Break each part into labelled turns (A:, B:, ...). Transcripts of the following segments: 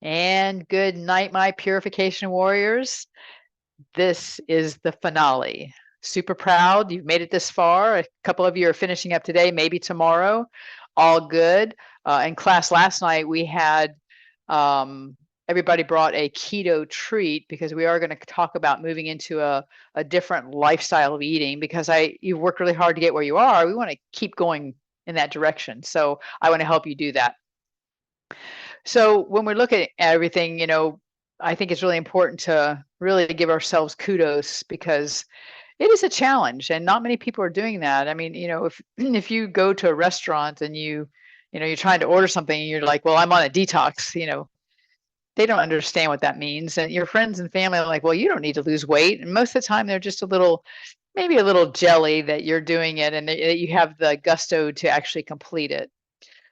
A: And good night, my purification warriors. This is the finale. Super proud you've made it this far. A couple of you are finishing up today, maybe tomorrow. All good. In class last night, we had everybody brought a keto treat because we are going to talk about moving into a different lifestyle of eating because you've worked really hard to get where you are. We want to keep going in that direction. So I want to help you do that. So when we're looking at everything, I think it's really important to really give ourselves kudos because it is a challenge and not many people are doing that. I mean, if if you go to a restaurant and you're trying to order something and you're like, well, I'm on a detox, they don't understand what that means. And your friends and family are like, well, you don't need to lose weight. And most of the time they're just maybe a little jelly that you're doing it and that you have the gusto to actually complete it.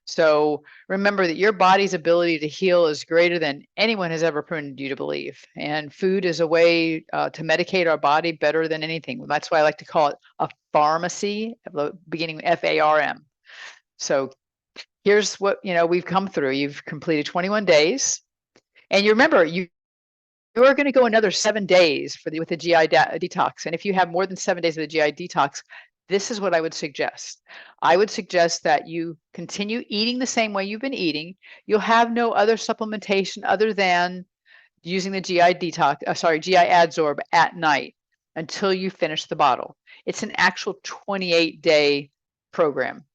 A: So remember that your body's ability to heal is greater than anyone has ever proven you to believe. And food is a way to medicate our body better than anything. That's why I like to call it a pharmacy, beginning FARM. So here's what we've come through. You've completed 21 days, and you remember you are going to go another 7 days with the GI detox. And if you have more than 7 days of the GI detox, this is what I would suggest. I would suggest that you continue eating the same way you've been eating. You'll have no other supplementation other than using the GI adsorb at night until you finish the bottle. It's an actual 28-day program.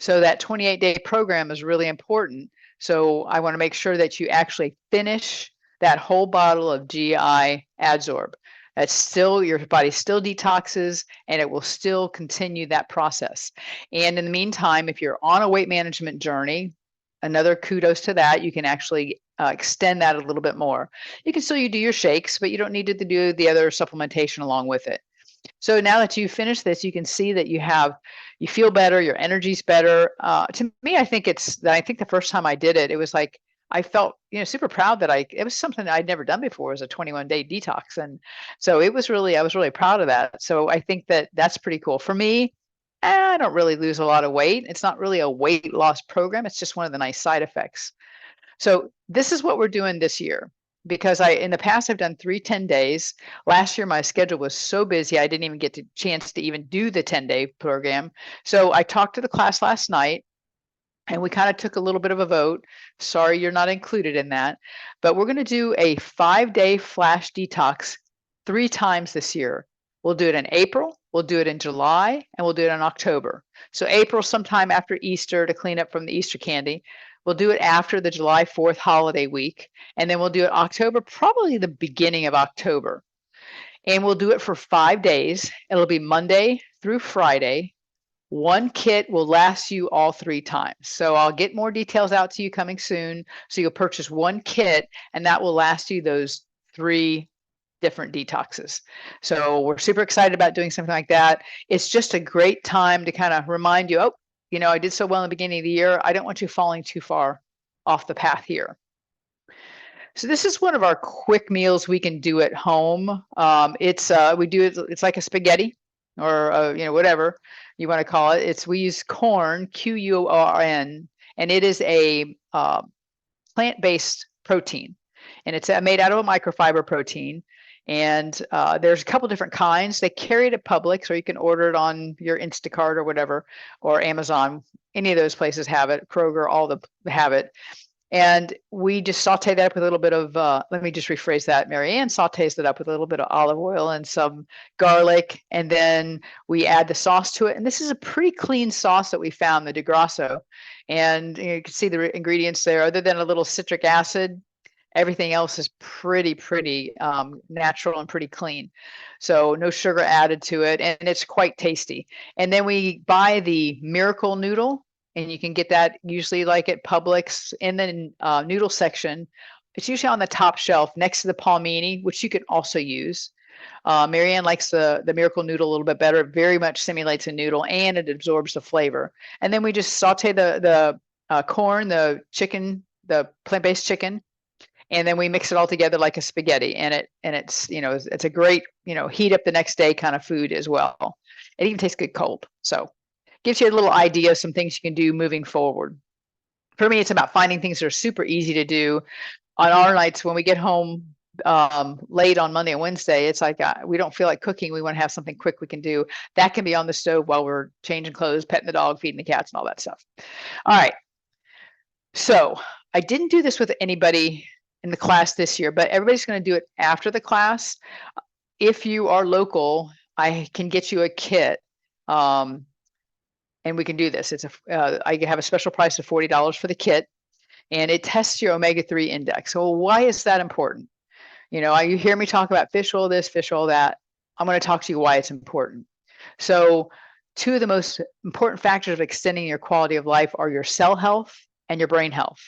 A: So that 28-day program is really important. So I want to make sure that you actually finish that whole bottle of GI adsorb. That's still, your body still detoxes and it will still continue that process. And in the meantime, if you're on a weight management journey, another kudos to that, you can actually extend that a little bit more. You can still do your shakes, but you don't need to do the other supplementation along with it. So now that you finish this, you can see that you feel better, your energy's better. To me, I think the first time I did it, it was like, I felt, super proud that it was something I'd never done before, was a 21-day detox. And so I was really proud of that. So I think that that's pretty cool. For me, I don't really lose a lot of weight. It's not really a weight loss program. It's just one of the nice side effects. So this is what we're doing this year because in the past, I've done 3 10-days. Last year, my schedule was so busy, I didn't even get the chance to even do the 10-day program. So I talked to the class last night and we kind of took a little bit of a vote. Sorry, you're not included in that, but we're going to do a 5-day flash detox 3 times this year. We'll do it in April, we'll do it in July, and we'll do it in October. So April, sometime after Easter to clean up from the Easter candy. We'll do it after the July 4th holiday week. And then we'll do it October, probably the beginning of October. And we'll do it for 5 days. It'll be Monday through Friday. One kit will last you all 3 times. So I'll get more details out to you coming soon. So you'll purchase one kit and that will last you those 3 different detoxes. So we're super excited about doing something like that. It's just a great time to kind of remind you, I did so well in the beginning of the year. I don't want you falling too far off the path here. So this is one of our quick meals we can do at home. It's like a spaghetti or whatever you want to call it. We use corn, QURN, and it is a plant-based protein, and it's made out of a microfiber protein. And there's a couple different kinds. They carry it at Publix, or you can order it on your Instacart or whatever, or Amazon. Any of those places have it. Kroger, all have it. And we just saute that up with a little bit of, let me just rephrase that. Marianne sautés it up with a little bit of olive oil and some garlic. And then we add the sauce to it. And this is a pretty clean sauce that we found, the Di Grasso. And you can see the ingredients there. Other than a little citric acid, everything else is pretty natural and pretty clean. So no sugar added to it. And it's quite tasty. And then we buy the Miracle Noodle. And you can get that usually like at Publix in the noodle section. It's usually on the top shelf next to the palmini, which you can also use. Marianne likes the Miracle Noodle a little bit better. It very much simulates a noodle and it absorbs the flavor. And then we just saute the corn, the chicken, the plant-based chicken, and then we mix it all together like a spaghetti. And it's it's a great heat up the next day kind of food as well. It even tastes good cold. So gives you a little idea of some things you can do moving forward. For me, it's about finding things that are super easy to do. on our nights when we get home late on Monday and Wednesday, it's like we don't feel like cooking. We want to have something quick we can do. That can be on the stove while we're changing clothes, petting the dog, feeding the cats, and all that stuff. All right. So I didn't do this with anybody in the class this year, but everybody's going to do it after the class. If you are local, I can get you a kit. And we can do this. I have a special price of $40 for the kit, and it tests your omega-3 index. So why is that important? You hear me talk about fish oil this, fish oil that. I'm going to talk to you why it's important. So two of the most important factors of extending your quality of life are your cell health and your brain health.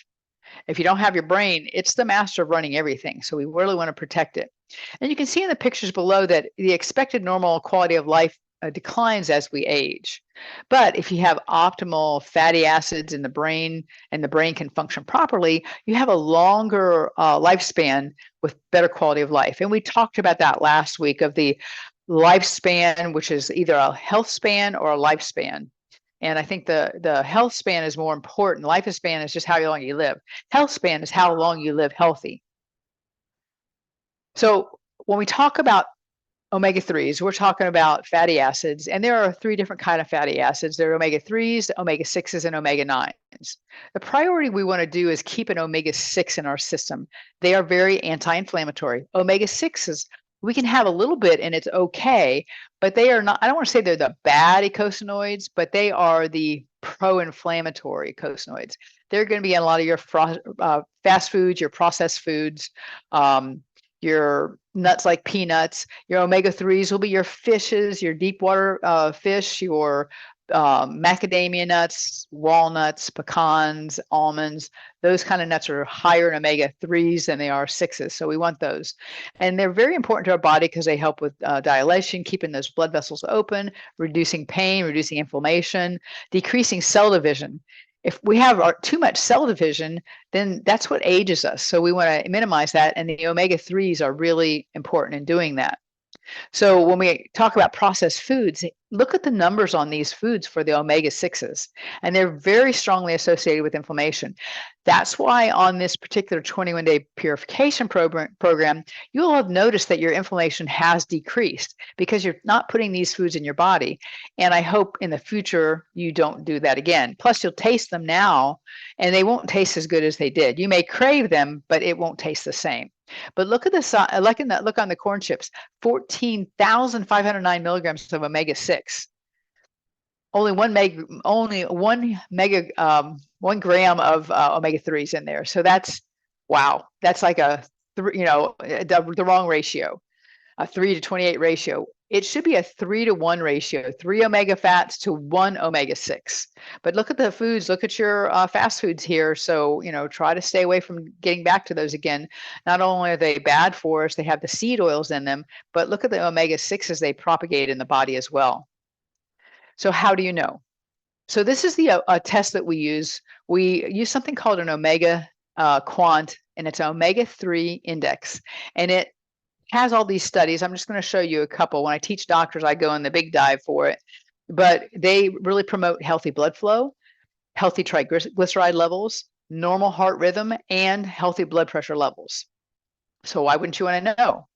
A: If you don't have your brain, it's the master of running everything. So we really want to protect it. And you can see in the pictures below that the expected normal quality of life declines as we age. But if you have optimal fatty acids in the brain and the brain can function properly, you have a longer lifespan with better quality of life. And we talked about that last week of the lifespan, which is either a health span or a lifespan. And I think the health span is more important. Lifespan is just how long you live. Health span is how long you live healthy. So when we talk about omega-3s, we're talking about fatty acids, and there are three different kinds of fatty acids. There are omega-3s, omega-6s, and omega-9s. The priority we want to do is keep an omega-6 in our system. They are very anti-inflammatory. Omega-6s, we can have a little bit and it's okay, but they are not, I don't want to say they're the bad eicosanoids, but they are the pro-inflammatory eicosanoids. They're going to be in a lot of your fast foods, your processed foods, your nuts like peanuts. Your omega-3s will be your fishes, your deep water fish, your macadamia nuts, walnuts, pecans, almonds. Those kind of nuts are higher in omega-3s than they are 6s. So we want those. And they're very important to our body because they help with dilation, keeping those blood vessels open, reducing pain, reducing inflammation, decreasing cell division. If we have too much cell division, then that's what ages us. So we want to minimize that. And the omega-3s are really important in doing that. So when we talk about processed foods, look at the numbers on these foods for the omega-6s, and they're very strongly associated with inflammation. That's why on this particular 21-day purification program, you'll have noticed that your inflammation has decreased because you're not putting these foods in your body. And I hope in the future you don't do that again. Plus, you'll taste them now, and they won't taste as good as they did. You may crave them, but it won't taste the same. But look at the look on the corn chips, 14,509 milligrams of omega-6. Only one gram of omega-3s in there. So that's wow. That's like the wrong ratio, a 3 to 28 ratio. It should be a 3 to 1 ratio, 3 omega fats to 1 omega-6. But look at the foods, look at your fast foods here. So, try to stay away from getting back to those again. Not only are they bad for us, they have the seed oils in them, but look at the omega-6s they propagate in the body as well. So how do you know? So this is the test that we use. We use something called an omega quant, and it's an omega-3 index. And it has all these studies. I'm just going to show you a couple. When I teach doctors, I go in the big dive for it. But they really promote healthy blood flow, healthy triglyceride levels, normal heart rhythm, and healthy blood pressure levels. So why wouldn't you want to know?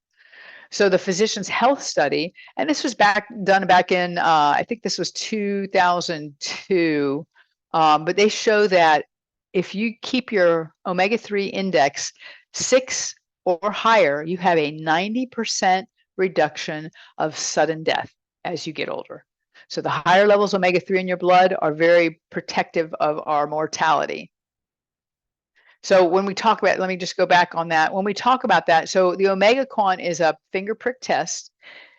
A: So the Physician's Health Study, and this was done back in, I think this was 2002, but they show that if you keep your omega-3 index 6 or higher, you have a 90% reduction of sudden death as you get older. So the higher levels of omega-3 in your blood are very protective of our mortality. So when we talk about, let me just go back on that. When we talk about that, so the Omega Quant is a finger prick test.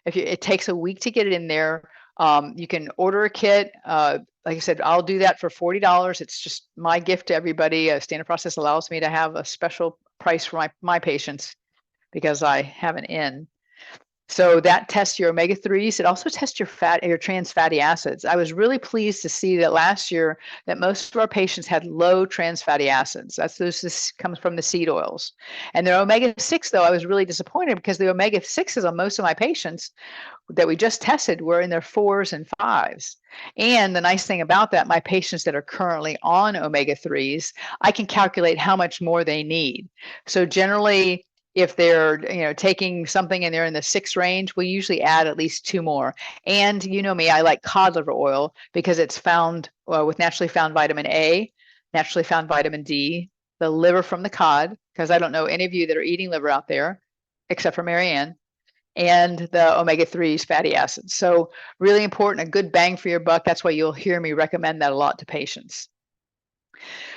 A: It takes a week to get it in there. You can order a kit. Like I said, I'll do that for $40. It's just my gift to everybody. Standard Process allows me to have a special price for my patients because I have an in. So that tests your omega-3s. It also tests your trans fatty acids. I was really pleased to see that last year that most of our patients had low trans fatty acids. This comes from the seed oils. And their omega-6, though, I was really disappointed because the omega-6s on most of my patients that we just tested were in their 4s and 5s. And the nice thing about that, my patients that are currently on omega-3s, I can calculate how much more they need. So generally, if they're taking something and they're in the 6 range, we usually add at least 2 more. And you know me, I like cod liver oil because it's found with naturally found vitamin A, naturally found vitamin D, the liver from the cod, because I don't know any of you that are eating liver out there, except for Marianne, and the omega-3s fatty acids. So really important, a good bang for your buck. That's why you'll hear me recommend that a lot to patients.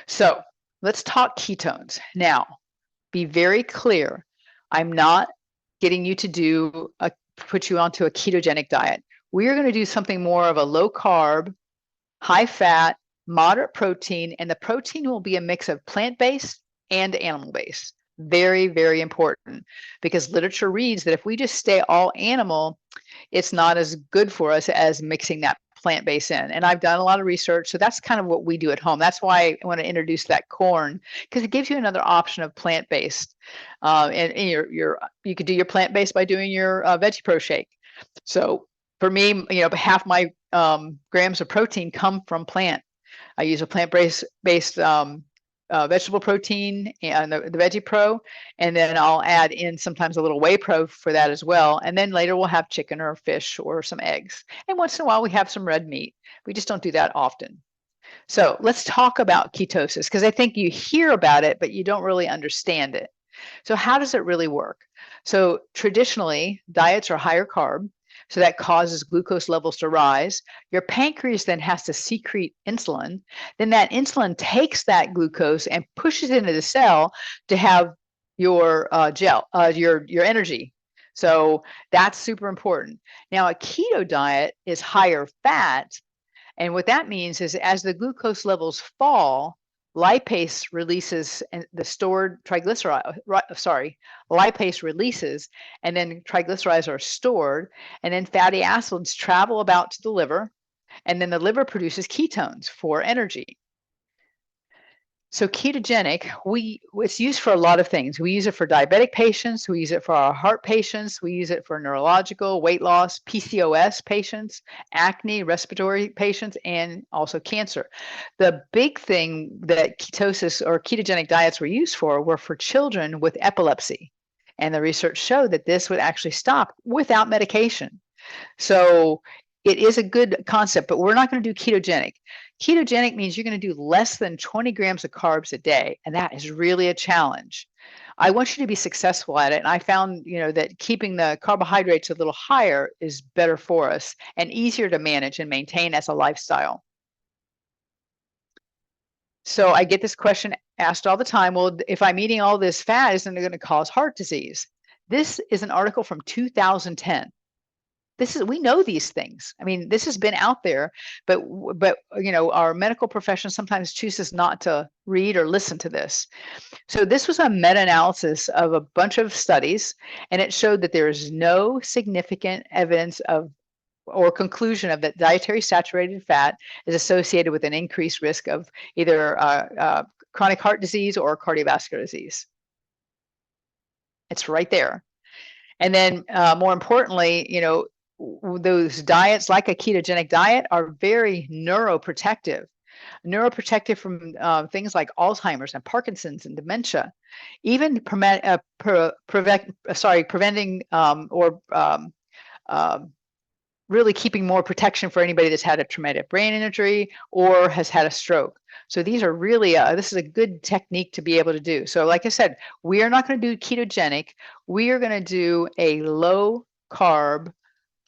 A: So let's talk ketones. Now, be very clear. I'm not getting you to put you onto a ketogenic diet. We are going to do something more of a low carb, high fat, moderate protein, and the protein will be a mix of plant-based and animal-based. Very, very important, because literature reads that if we just stay all animal, it's not as good for us as mixing that plant-based in. And I've done a lot of research, so that's kind of what we do at home. That's why I want to introduce that corn, because it gives you another option of plant-based. And you could do your plant-based by doing your veggie pro shake. So for me, half my grams of protein come from plant. I use a plant-based vegetable protein and the Veggie Pro, and then I'll add in sometimes a little whey pro for that as well. And then later we'll have chicken or fish or some eggs. And once in a while we have some red meat. We just don't do that often. So let's talk about ketosis, because I think you hear about it, but you don't really understand it. So how does it really work? So traditionally, diets are higher carb. So that causes glucose levels to rise. Your pancreas then has to secrete insulin. Then that insulin takes that glucose and pushes it into the cell to have your your energy. So that's super important. Now, a keto diet is higher fat. And what that means is as the glucose levels fall, lipase releases and the stored triglyceride, lipase releases, and then triglycerides are stored, and then fatty acids travel about to the liver, and then the liver produces ketones for energy. So ketogenic, it's used for a lot of things. We use it for diabetic patients. We use it for our heart patients. We use it for neurological, weight loss, PCOS patients, acne, respiratory patients, and also cancer. The big thing that ketosis or ketogenic diets were used for were for children with epilepsy. And the research showed that this would actually stop without medication. So it is a good concept, but we're not going to do ketogenic. Ketogenic means you're going to do less than 20 grams of carbs a day, and that is really a challenge. I want you to be successful at it, and I found, that keeping the carbohydrates a little higher is better for us and easier to manage and maintain as a lifestyle. So I get this question asked all the time, well, if I'm eating all this fat, isn't it going to cause heart disease? This is an article from 2010. We know these things. I mean, this has been out there, but our medical profession sometimes chooses not to read or listen to this. So this was a meta-analysis of a bunch of studies, and it showed that there is no significant evidence or conclusion of that dietary saturated fat is associated with an increased risk of either chronic heart disease or cardiovascular disease. It's right there. And then more importantly, those diets like a ketogenic diet are very neuroprotective from things like Alzheimer's and Parkinson's and dementia, even preventing really keeping more protection for anybody that's had a traumatic brain injury or has had a stroke. So these are really, this is a good technique to be able to do. So like I said, we are not going to do ketogenic. We are going to do a low carb,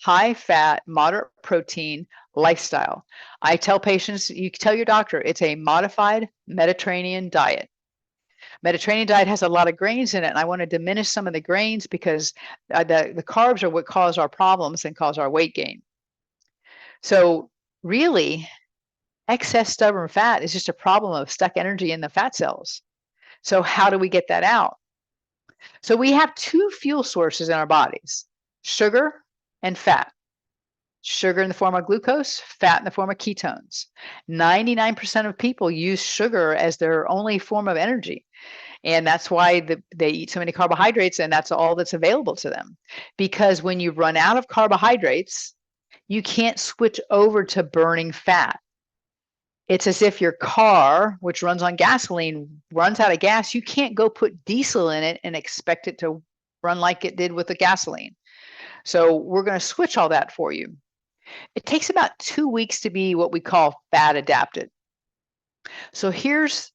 A: high fat, moderate protein lifestyle. I tell patients, you tell your doctor, it's a modified Mediterranean diet. Mediterranean diet has a lot of grains in it, and I want to diminish some of the grains because the carbs are what cause our problems and cause our weight gain. So really, excess stubborn fat is just a problem of stuck energy in the fat cells. So how do we get that out? So we have two fuel sources in our bodies. sugar and fat. Sugar in the form of glucose, fat in the form of ketones. 99% of people use sugar as their only form of energy. And that's why they eat so many carbohydrates, and that's all that's available to them. Because when you run out of carbohydrates, you can't switch over to burning fat. It's as if your car, which runs on gasoline, runs out of gas. You can't go put diesel in it and expect it to run like it did with the gasoline. So we're going to switch all that for you. It takes about 2 weeks to be what we call fat adapted. So here's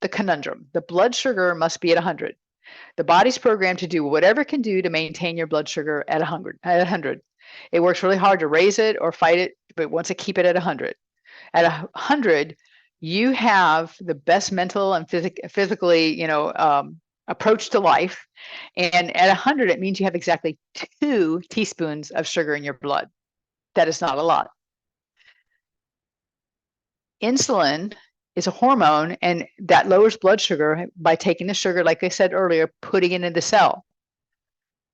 A: the conundrum. The blood sugar must be at 100. The body's programmed to do whatever it can do to maintain your blood sugar at 100. It works really hard to raise it or fight it, but it wants to keep it at 100. At 100, you have the best mental and physically, approach to life. And at 100, it means you have exactly 2 teaspoons of sugar in your blood. That is not a lot. Insulin is a hormone, and that lowers blood sugar by taking the sugar, like I said earlier, putting it in the cell.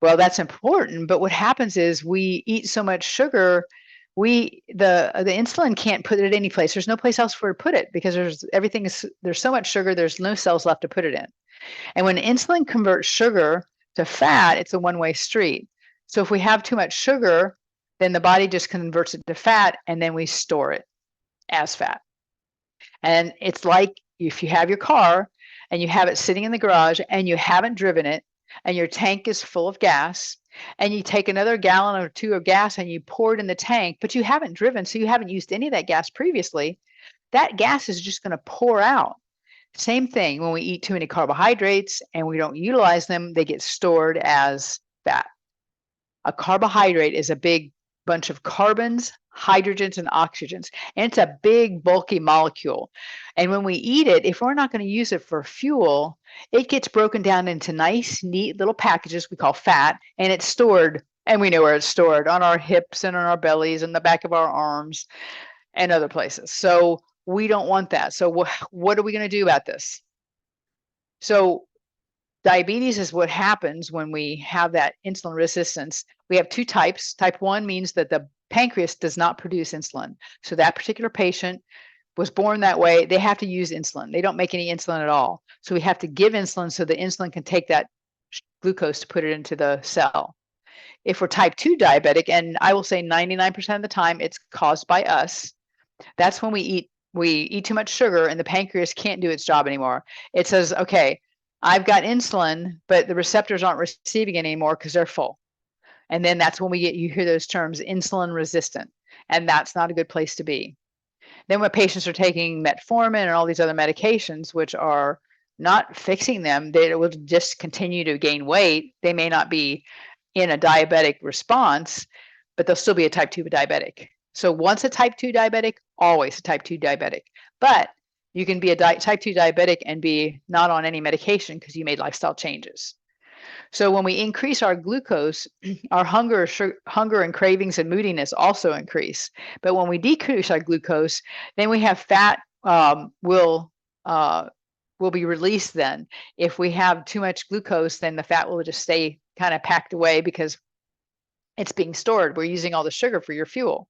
A: Well, that's important, but what happens is we eat so much sugar, the insulin can't put it any place. There's no place else for it to put it because there's so much sugar, there's no cells left to put it in. And when insulin converts sugar to fat, it's a one-way street. So if we have too much sugar, then the body just converts it to fat, and then we store it as fat. And it's like if you have your car and you have it sitting in the garage and you haven't driven it, and your tank is full of gas, and you take another gallon or 2 of gas and you pour it in the tank, but you haven't driven, so you haven't used any of that gas previously, that gas is just going to pour out. Same thing when we eat too many carbohydrates and we don't utilize them, they get stored as fat. A carbohydrate is a big bunch of carbons, hydrogens, and oxygens, and it's a big, bulky molecule. And when we eat it, if we're not going to use it for fuel, it gets broken down into nice, neat little packages we call fat, and it's stored, and we know where it's stored, on our hips and on our bellies and the back of our arms and other places. So we don't want that. So what are we going to do about this? So diabetes is what happens when we have that insulin resistance. We have 2 types. Type 1 means that the pancreas does not produce insulin. So that particular patient was born that way. They have to use insulin. They don't make any insulin at all. So we have to give insulin so the insulin can take that glucose to put it into the cell. If we're type 2 diabetic, and I will say 99% of the time it's caused by us, that's when we eat too much sugar and the pancreas can't do its job anymore. It says, okay, I've got insulin, but the receptors aren't receiving it anymore because they're full. And then that's when you hear those terms, insulin resistant, and that's not a good place to be. Then when patients are taking metformin and all these other medications, which are not fixing them, they will just continue to gain weight. They may not be in a diabetic response, but they'll still be a type 2 diabetic. So once a type 2 diabetic, always a type 2 diabetic. But you can be a type 2 diabetic and be not on any medication because you made lifestyle changes. So when we increase our glucose, our hunger and cravings and moodiness also increase. But when we decrease our glucose, then we have fat will be released then. If we have too much glucose, then the fat will just stay kind of packed away because it's being stored. We're using all the sugar for your fuel.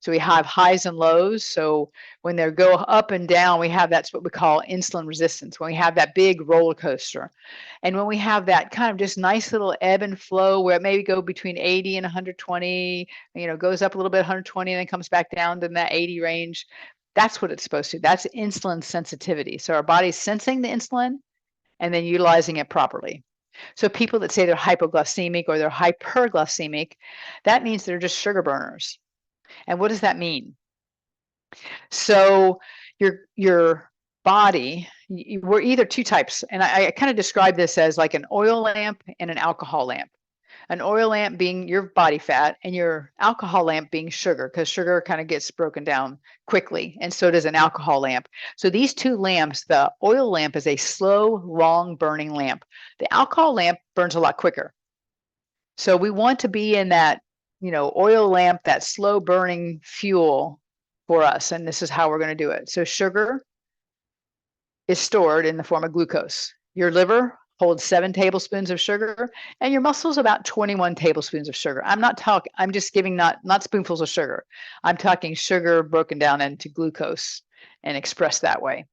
A: So we have highs and lows. So when they go up and down, that's what we call insulin resistance, when we have that big roller coaster. And when we have that kind of just nice little ebb and flow where it may go between 80 and 120, goes up a little bit, 120, and then comes back down to that 80 range. That's what it's supposed to. That's insulin sensitivity. So our body's sensing the insulin and then utilizing it properly. So people that say they're hypoglycemic or they're hyperglycemic, that means they're just sugar burners. And what does that mean? So your body, we're either 2 types, and I kind of describe this as like an oil lamp and an alcohol lamp. An oil lamp being your body fat and your alcohol lamp being sugar, because sugar kind of gets broken down quickly, and so does an alcohol lamp. So these 2 lamps, the oil lamp is a slow, long burning lamp. The alcohol lamp burns a lot quicker. So we want to be in that oil lamp, that slow burning fuel for us. And this is how we're going to do it. So sugar is stored in the form of glucose. Your liver holds 7 tablespoons of sugar, and your muscles about 21 tablespoons of sugar. I'm just giving not spoonfuls of sugar. I'm talking sugar broken down into glucose and expressed that way.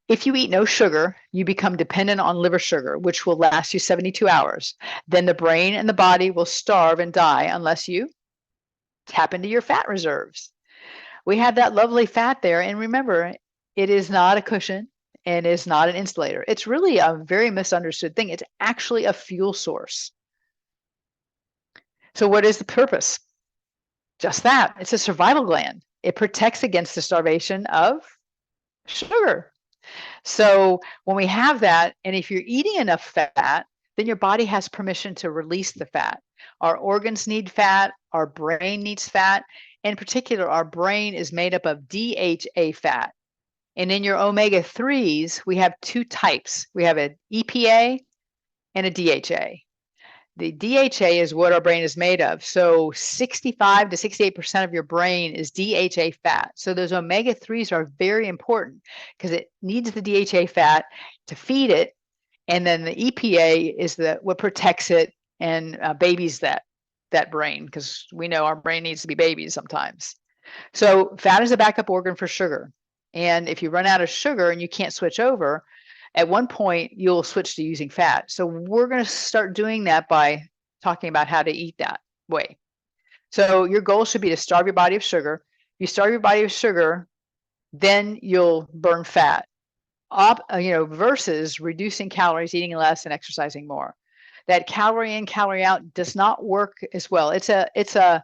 A: If you eat no sugar, you become dependent on liver sugar, which will last you 72 hours. Then the brain and the body will starve and die unless you tap into your fat reserves. We have that lovely fat there, and remember, it is not a cushion and is not an insulator. It's really a very misunderstood thing. It's actually a fuel source. So what is the purpose? Just that. It's a survival gland. It protects against the starvation of sugar. So when we have that, and if you're eating enough fat, then your body has permission to release the fat. Our organs need fat. Our brain needs fat. In particular, our brain is made up of DHA fat. And in your omega-3s, we have 2 types. We have an EPA and a DHA. The DHA is what our brain is made of. So 65 to 68% of your brain is DHA fat. So those omega-3s are very important because it needs the DHA fat to feed it. And then the EPA is what protects it and babies that brain, because we know our brain needs to be babied sometimes. So fat is a backup organ for sugar. And if you run out of sugar and you can't switch over, at one point you'll switch to using fat. So we're going to start doing that by talking about how to eat that way. So your goal should be to starve your body of sugar. You starve your body of sugar, then you'll burn fat. Versus reducing calories, eating less, and exercising more. That calorie in, calorie out does not work as well. It's a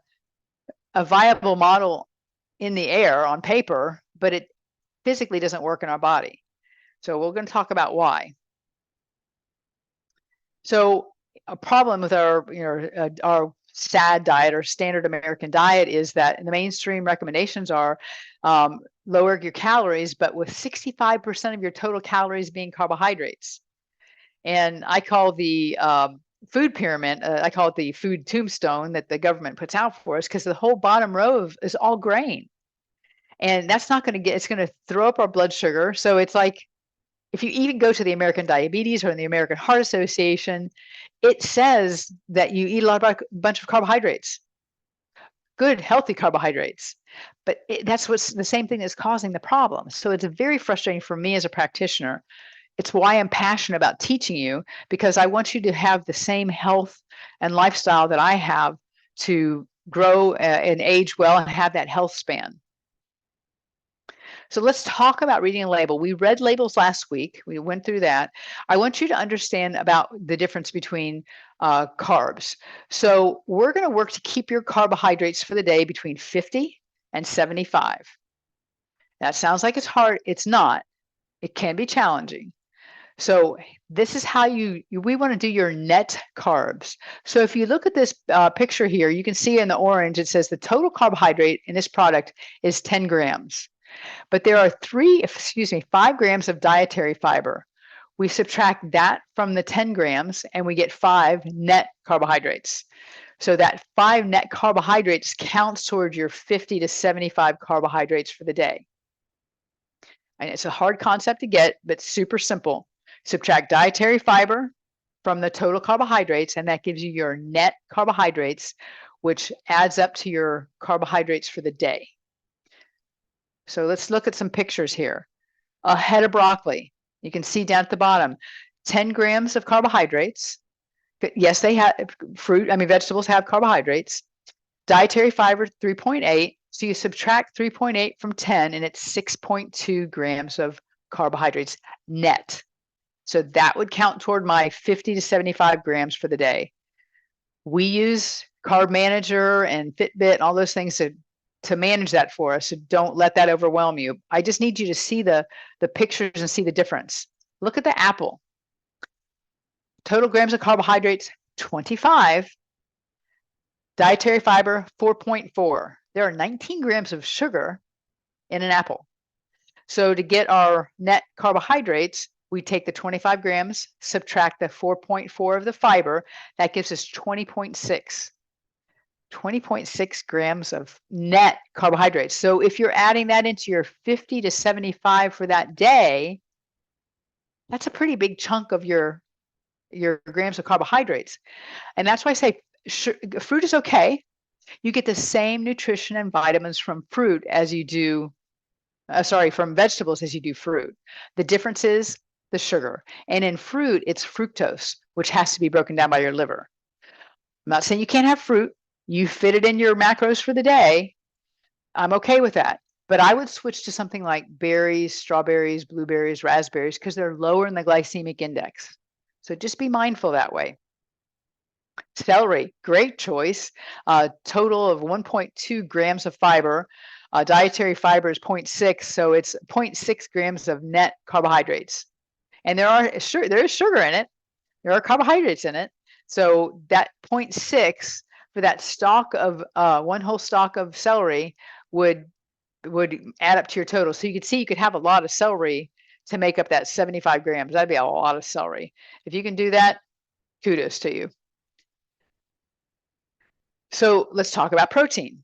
A: viable model in the air on paper, but it physically doesn't work in our body. So we're going to talk about why. So a problem with our SAD diet or standard American diet is that the mainstream recommendations are lower your calories, but with 65% of your total calories being carbohydrates. And I call the food pyramid, I call it the food tombstone that the government puts out for us, because the whole bottom row is all grain. And that's not going to it's going to throw up our blood sugar. So it's like, if you even go to the American Diabetes or the American Heart Association, it says that you eat a bunch of carbohydrates, good, healthy carbohydrates. But that's what's the same thing that's causing the problem. So it's very frustrating for me as a practitioner. It's why I'm passionate about teaching you, because I want you to have the same health and lifestyle that I have to grow and age well and have that health span. So let's talk about reading a label. We read labels last week. We went through that. I want you to understand about the difference between carbs. So we're going to work to keep your carbohydrates for the day between 50 and 75. That sounds like it's hard. It's not. It can be challenging. So this is how we want to do your net carbs. So if you look at this picture here, you can see in the orange, it says the total carbohydrate in this product is 10 grams. But there are 5 grams of dietary fiber. We subtract that from the 10 grams and we get 5 net carbohydrates. So that 5 net carbohydrates counts towards your 50 to 75 carbohydrates for the day. And it's a hard concept to get, but super simple. Subtract dietary fiber from the total carbohydrates, and that gives you your net carbohydrates, which adds up to your carbohydrates for the day. So let's look at some pictures here. A head of broccoli. You can see down at the bottom, 10 grams of carbohydrates. Yes, they have vegetables have carbohydrates. Dietary fiber, 3.8. So you subtract 3.8 from 10, and it's 6.2 grams of carbohydrates net. So that would count toward my 50 to 75 grams for the day. We use Carb Manager and Fitbit and all those things to manage that for us. So don't let that overwhelm you. I just need you to see the pictures and see the difference. Look at the apple. Total grams of carbohydrates, 25. Dietary fiber, 4.4. There are 19 grams of sugar in an apple. So to get our net carbohydrates, we take the 25 grams, subtract the 4.4 of the fiber. That gives us 20.6. 20.6 grams of net carbohydrates. So if you're adding that into your 50 to 75 for that day, That's a pretty big chunk of your grams of carbohydrates. And that's why I say fruit is okay. You get the same nutrition and vitamins from fruit as you do, from vegetables as you do fruit. The difference is the sugar. And in fruit, it's fructose, which has to be broken down by your liver. I'm not saying you can't have fruit. You fit it in your macros for the day. I'm okay with that. But I would switch to something like berries, strawberries, blueberries, raspberries, because they're lower in the glycemic index. So just be mindful that way. Celery, great choice. Total of 1.2 grams of fiber. Dietary fiber is 0.6, so it's 0.6 grams of net carbohydrates. And there is sugar in it. There are carbohydrates in it. So that 0.6 for that stalk of one whole stalk of celery would add up to your total. So you could see you could have a lot of celery to make up that 75 grams. That'd be a lot of celery. If you can do that, kudos to you. So let's talk about protein.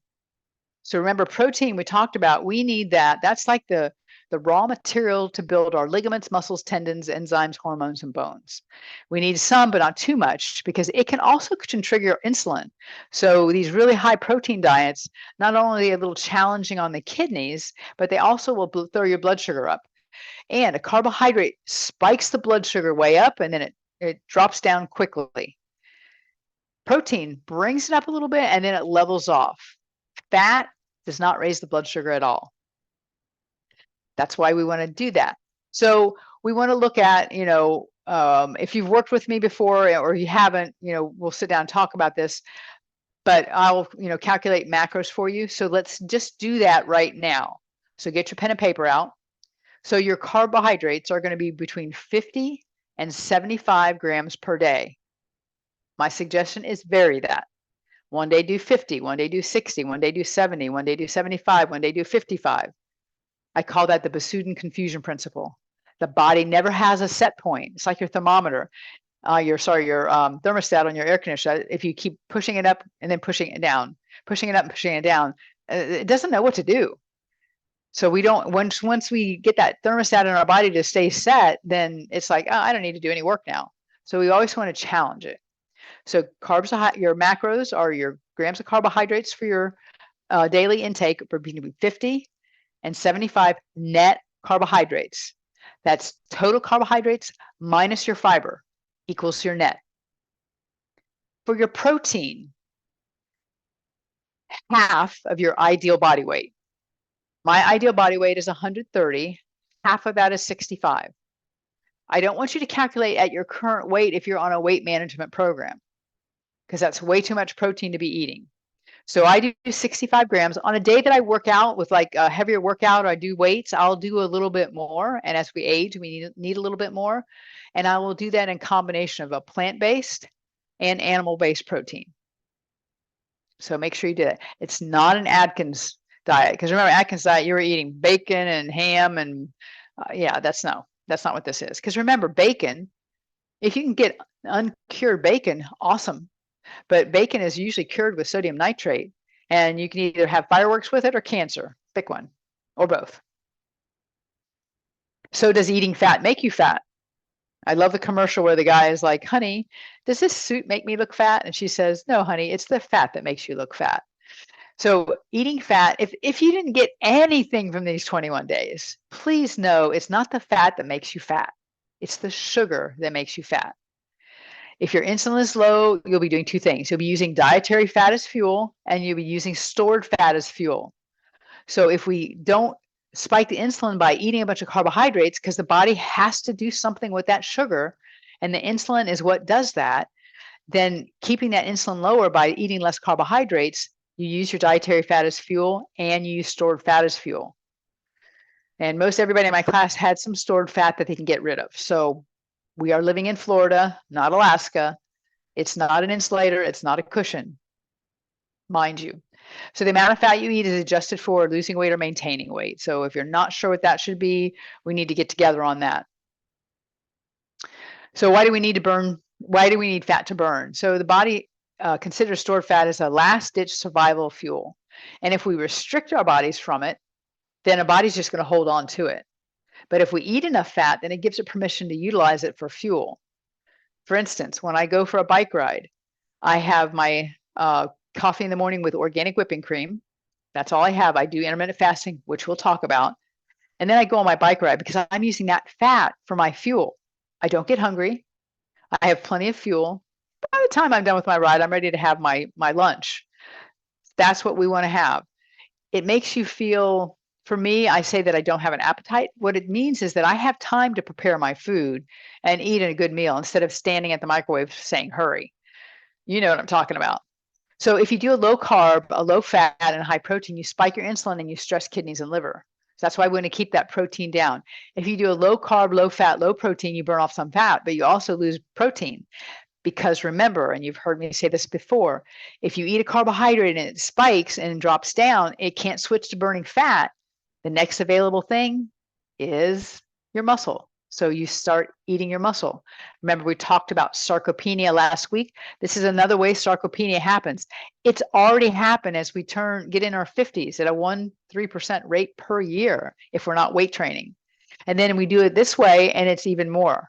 A: So remember, protein we talked about, we need that. That's like the raw material to build our ligaments, muscles, tendons, enzymes, hormones, and bones. We need some, but not too much, because it can also trigger insulin. So these really high protein diets, not only are a little challenging on the kidneys, but they also will throw your blood sugar up. And a carbohydrate spikes the blood sugar way up, and then it drops down quickly. Protein brings it up a little bit, and then it levels off. Fat does not raise the blood sugar at all. That's why we want to do that. So we want to look at, if you've worked with me before or you haven't, we'll sit down and talk about this, but I'll, calculate macros for you. So let's just do that right now. So get your pen and paper out. So your carbohydrates are going to be between 50 and 75 grams per day. My suggestion is vary that. One day do 50, one day do 60, one day do 70, one day do 75, one day do 55. I call that the Basudin confusion principle. The body never has a set point. It's like your thermometer, your thermostat on your air conditioner. If you keep pushing it up and then pushing it down, pushing it up and pushing it down, it doesn't know what to do. So we don't, once we get that thermostat in our body to stay set, then it's like, oh, I don't need to do any work now. So we always want to challenge it. So your macros are your grams of carbohydrates for your daily intake for between 50 and 75 net carbohydrates. That's total carbohydrates minus your fiber equals your net. For your protein, half of your ideal body weight. My ideal body weight is 130. Half of that is 65. I don't want you to calculate at your current weight if you're on a weight management program, because that's way too much protein to be eating. So I do 65 grams. On a day that I work out with like a heavier workout, or I do weights, I'll do a little bit more. And as we age, we need a little bit more. And I will do that in combination of a plant-based and animal-based protein. So make sure you do that. It's not an Atkins diet, because remember, Atkins diet, you were eating bacon and ham and that's not what this is. Because remember, bacon, if you can get uncured bacon, awesome. But bacon is usually cured with sodium nitrate, and you can either have fireworks with it or cancer. Pick one, or both. So does eating fat make you fat? I love the commercial where the guy is like, honey, does this suit make me look fat? And she says, no, honey, it's the fat that makes you look fat. So eating fat, if you didn't get anything from these 21 days, please know it's not the fat that makes you fat. It's the sugar that makes you fat. If your insulin is low, you'll be doing two things. You'll be using dietary fat as fuel, and you'll be using stored fat as fuel. So if we don't spike the insulin by eating a bunch of carbohydrates, because the body has to do something with that sugar, and the insulin is what does that, then keeping that insulin lower by eating less carbohydrates, you use your dietary fat as fuel and you use stored fat as fuel. And most everybody in my class had some stored fat that they can get rid of. So we are living in Florida, not Alaska. It's not an insulator. It's not a cushion, mind you. So the amount of fat you eat is adjusted for losing weight or maintaining weight. So if you're not sure what that should be, we need to get together on that. So why do we need fat to burn? So the body considers stored fat as a last-ditch survival fuel. And if we restrict our bodies from it, then our body's just going to hold on to it. But if we eat enough fat, then it gives it permission to utilize it for fuel. For instance, when I go for a bike ride, I have my coffee in the morning with organic whipping cream. That's all I have. I do intermittent fasting, which we'll talk about. And then I go on my bike ride because I'm using that fat for my fuel. I don't get hungry. I have plenty of fuel. By the time I'm done with my ride, I'm ready to have my lunch. That's what we want to have. It makes you feel, for me, I say that I don't have an appetite. What it means is that I have time to prepare my food and eat a good meal instead of standing at the microwave saying, hurry. You know what I'm talking about. So if you do a low carb, a low fat, and a high protein, you spike your insulin and you stress kidneys and liver. So that's why we want to keep that protein down. If you do a low carb, low fat, low protein, you burn off some fat, but you also lose protein. Because remember, and you've heard me say this before, if you eat a carbohydrate and it spikes and drops down, it can't switch to burning fat. The next available thing is your muscle. So you start eating your muscle. Remember, we talked about sarcopenia last week. This is another way sarcopenia happens. It's already happened as we get in our 50s at a 1-3% rate per year if we're not weight training. And then we do it this way, and it's even more.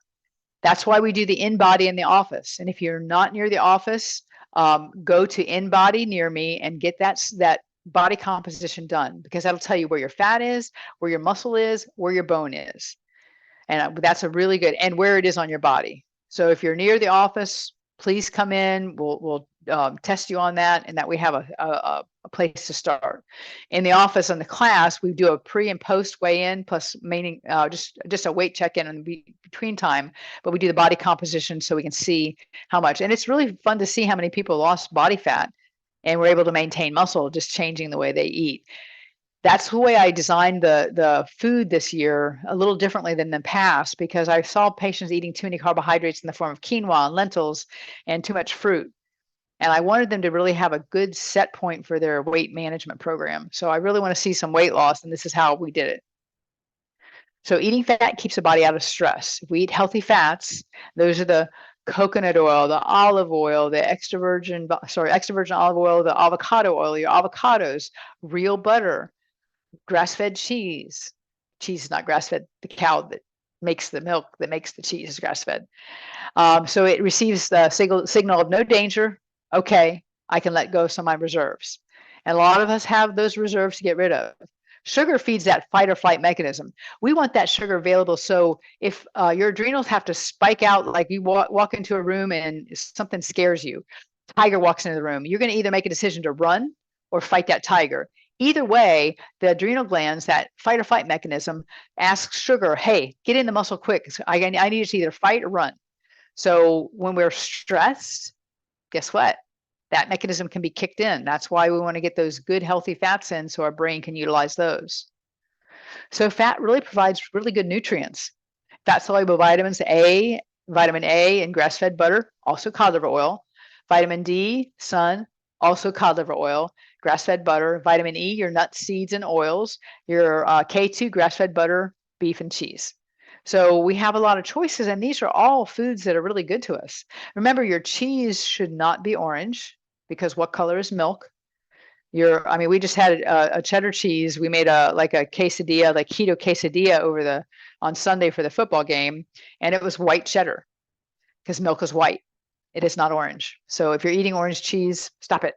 A: That's why we do the InBody in the office. And if you're not near the office, go to InBody near me and get that body composition done, because that'll tell you where your fat is, where your muscle is, where your bone is. And that's a really good, and where it is on your body. So if you're near the office, please come in. We'll test you on that, and that we have a place to start. In the office, in the class, we do a pre and post weigh-in, plus meaning just a weight check-in in between time. But we do the body composition so we can see how much. And it's really fun to see how many people lost body fat and were able to maintain muscle, just changing the way they eat. That's the way I designed the food this year a little differently than the past, because I saw patients eating too many carbohydrates in the form of quinoa and lentils and too much fruit. And I wanted them to really have a good set point for their weight management program. So I really want to see some weight loss, and this is how we did it. So eating fat keeps the body out of stress. If we eat healthy fats, those are the coconut oil, the olive oil, the extra virgin olive oil, the avocado oil, your avocados, real butter, grass-fed cheese. Cheese is not grass-fed. The cow that makes the milk that makes the cheese is grass-fed. So it receives the signal of no danger. Okay, I can let go of some of my reserves. And a lot of us have those reserves to get rid of. Sugar feeds that fight or flight mechanism. We want that sugar available. So if your adrenals have to spike out, like you walk into a room and something scares you, tiger walks into the room, you're going to either make a decision to run or fight that tiger. Either way, the adrenal glands, that fight or flight mechanism, asks sugar, hey, get in the muscle quick. I need you to either fight or run. So when we're stressed, guess what? That mechanism can be kicked in. That's why we want to get those good, healthy fats in so our brain can utilize those. So fat really provides really good nutrients. Fat-soluble vitamins, vitamin A in grass-fed butter, also cod liver oil. Vitamin D, sun, also cod liver oil. Grass-fed butter. Vitamin E, your nuts, seeds, and oils. Your K2, grass-fed butter, beef, and cheese. So we have a lot of choices, and these are all foods that are really good to us. Remember, your cheese should not be orange, because what color is milk? We just had a cheddar cheese. We made a quesadilla, like keto quesadilla on Sunday for the football game, and it was white cheddar because milk is white. It is not orange. So if you're eating orange cheese, stop it.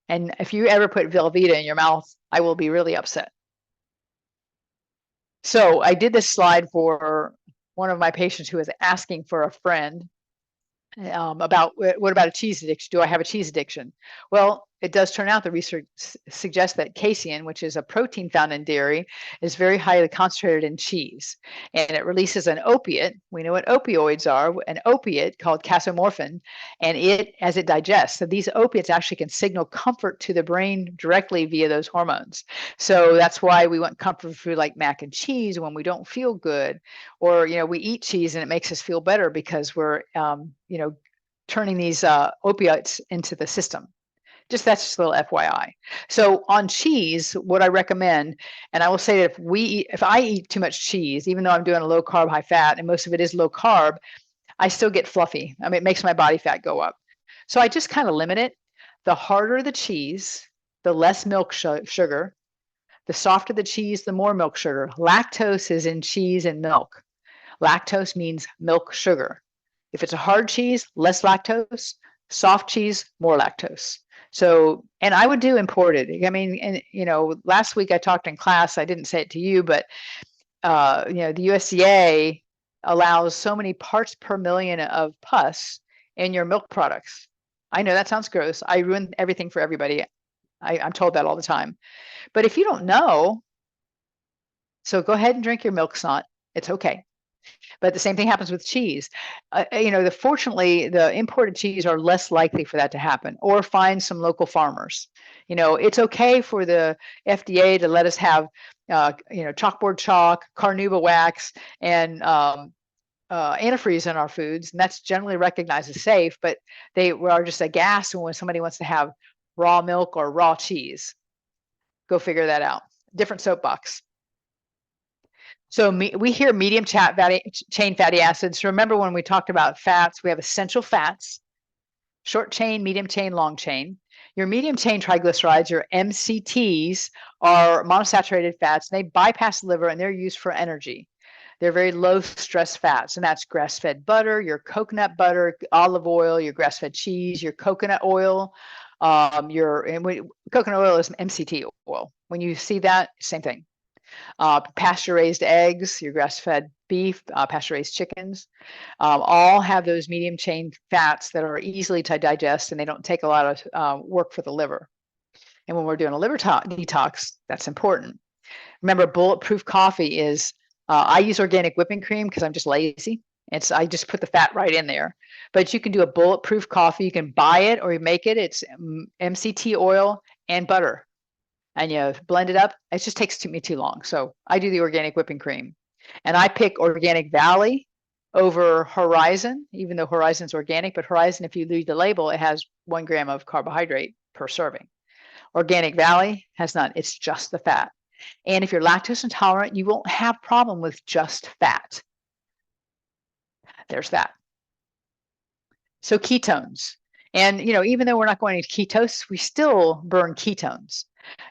A: And if you ever put Velveeta in your mouth, I will be really upset. So I did this slide for one of my patients who was asking for a friend about what about a cheese addiction? Do I have a cheese addiction? Well, it does turn out the research suggests that casein, which is a protein found in dairy, is very highly concentrated in cheese, and it releases an opiate. We know what opioids are, an opiate called casomorphin, and as it digests. So these opiates actually can signal comfort to the brain directly via those hormones. So that's why we want comfort food like mac and cheese when we don't feel good, or we eat cheese and it makes us feel better because we're turning these opiates into the system. That's just a little FYI. So on cheese, what I recommend, and I will say that if I eat too much cheese, even though I'm doing a low carb, high fat, and most of it is low carb, I still get fluffy. It makes my body fat go up. So I just kind of limit it. The harder the cheese, the less milk sugar, The softer the cheese, the more milk sugar. Lactose is in cheese and milk. Lactose means milk sugar. If it's a hard cheese, less lactose. Soft cheese, more lactose. So, and I would do imported. I mean, and last week I talked in class, I didn't say it to you, but the USDA allows so many parts per million of pus in your milk products. I know that sounds gross. I ruin everything for everybody. I'm told that all the time. But if you don't know, so go ahead and drink your milk snot. It's okay. But the same thing happens with cheese. Fortunately, the imported cheese are less likely for that to happen, or find some local farmers. It's okay for the FDA to let us have, chalkboard chalk, carnauba wax, and antifreeze in our foods, and that's generally recognized as safe. But they are just aghast when somebody wants to have raw milk or raw cheese. Go figure that out. Different soapbox. So we hear medium chain fatty acids. Remember when we talked about fats, we have essential fats, short chain, medium chain, long chain. Your medium chain triglycerides, your MCTs, are monosaturated fats, and they bypass the liver and they're used for energy. They're very low stress fats, and that's grass-fed butter, your coconut butter, olive oil, your grass-fed cheese, your coconut oil. Coconut oil is MCT oil. When you see that, same thing. Pasture-raised eggs, your grass-fed beef, pasture-raised chickens, all have those medium chain fats that are easily to digest, and they don't take a lot of work for the liver. And when we're doing a liver detox, that's important. Remember, bulletproof coffee is, I use organic whipping cream because I'm just lazy. I just put the fat right in there. But you can do a bulletproof coffee. You can buy it or you make it. It's MCT oil and butter. And you blend it up. It just takes me too long. So I do the organic whipping cream. And I pick Organic Valley over Horizon, even though Horizon's organic. But Horizon, if you read the label, it has 1 gram of carbohydrate per serving. Organic Valley has none. It's just the fat. And if you're lactose intolerant, you won't have problem with just fat. There's that. So ketones. And, even though we're not going into ketosis, we still burn ketones.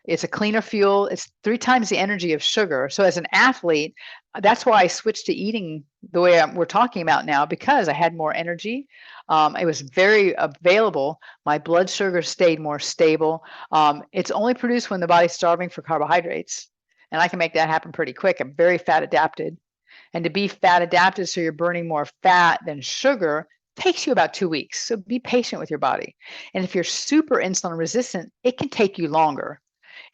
A: It's a cleaner fuel. It's 3 times the energy of sugar. So as an athlete, that's why I switched to eating the way we're talking about now, because I had more energy. It was very available. My blood sugar stayed more stable. It's only produced when the body's starving for carbohydrates. And I can make that happen pretty quick. I'm very fat adapted. And to be fat adapted, so you're burning more fat than sugar, takes you about 2 weeks. So be patient with your body. And if you're super insulin resistant, it can take you longer.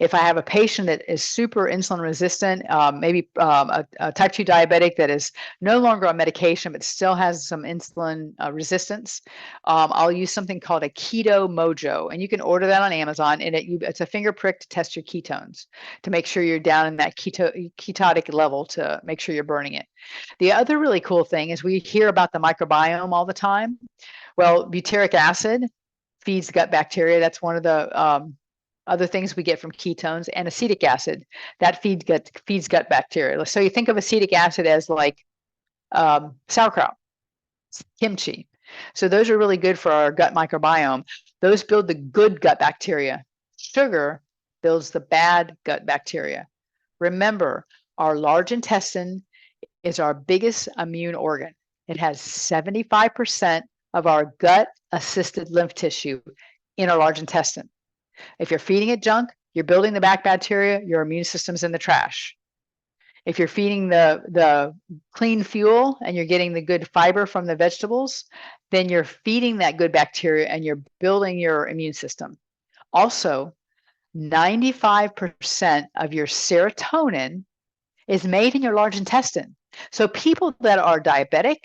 A: If I have a patient that is super insulin resistant, maybe a type 2 diabetic that is no longer on medication but still has some insulin resistance, I'll use something called a Keto Mojo, and you can order that on Amazon. And it's a finger prick to test your ketones to make sure you're down in that ketotic level, to make sure you're burning it. The other really cool thing is we hear about the microbiome all the time. Well, butyric acid feeds gut bacteria. That's one of the other things we get from ketones. And acetic acid, that feeds gut bacteria. So you think of acetic acid as like sauerkraut, kimchi. So those are really good for our gut microbiome. Those build the good gut bacteria. Sugar builds the bad gut bacteria. Remember, our large intestine is our biggest immune organ. It has 75% of our gut-assisted lymph tissue in our large intestine. If you're feeding it junk, you're building the bad bacteria, your immune system's in the trash. If you're feeding the clean fuel and you're getting the good fiber from the vegetables, then you're feeding that good bacteria and you're building your immune system. Also, 95% of your serotonin is made in your large intestine. So people that are diabetic,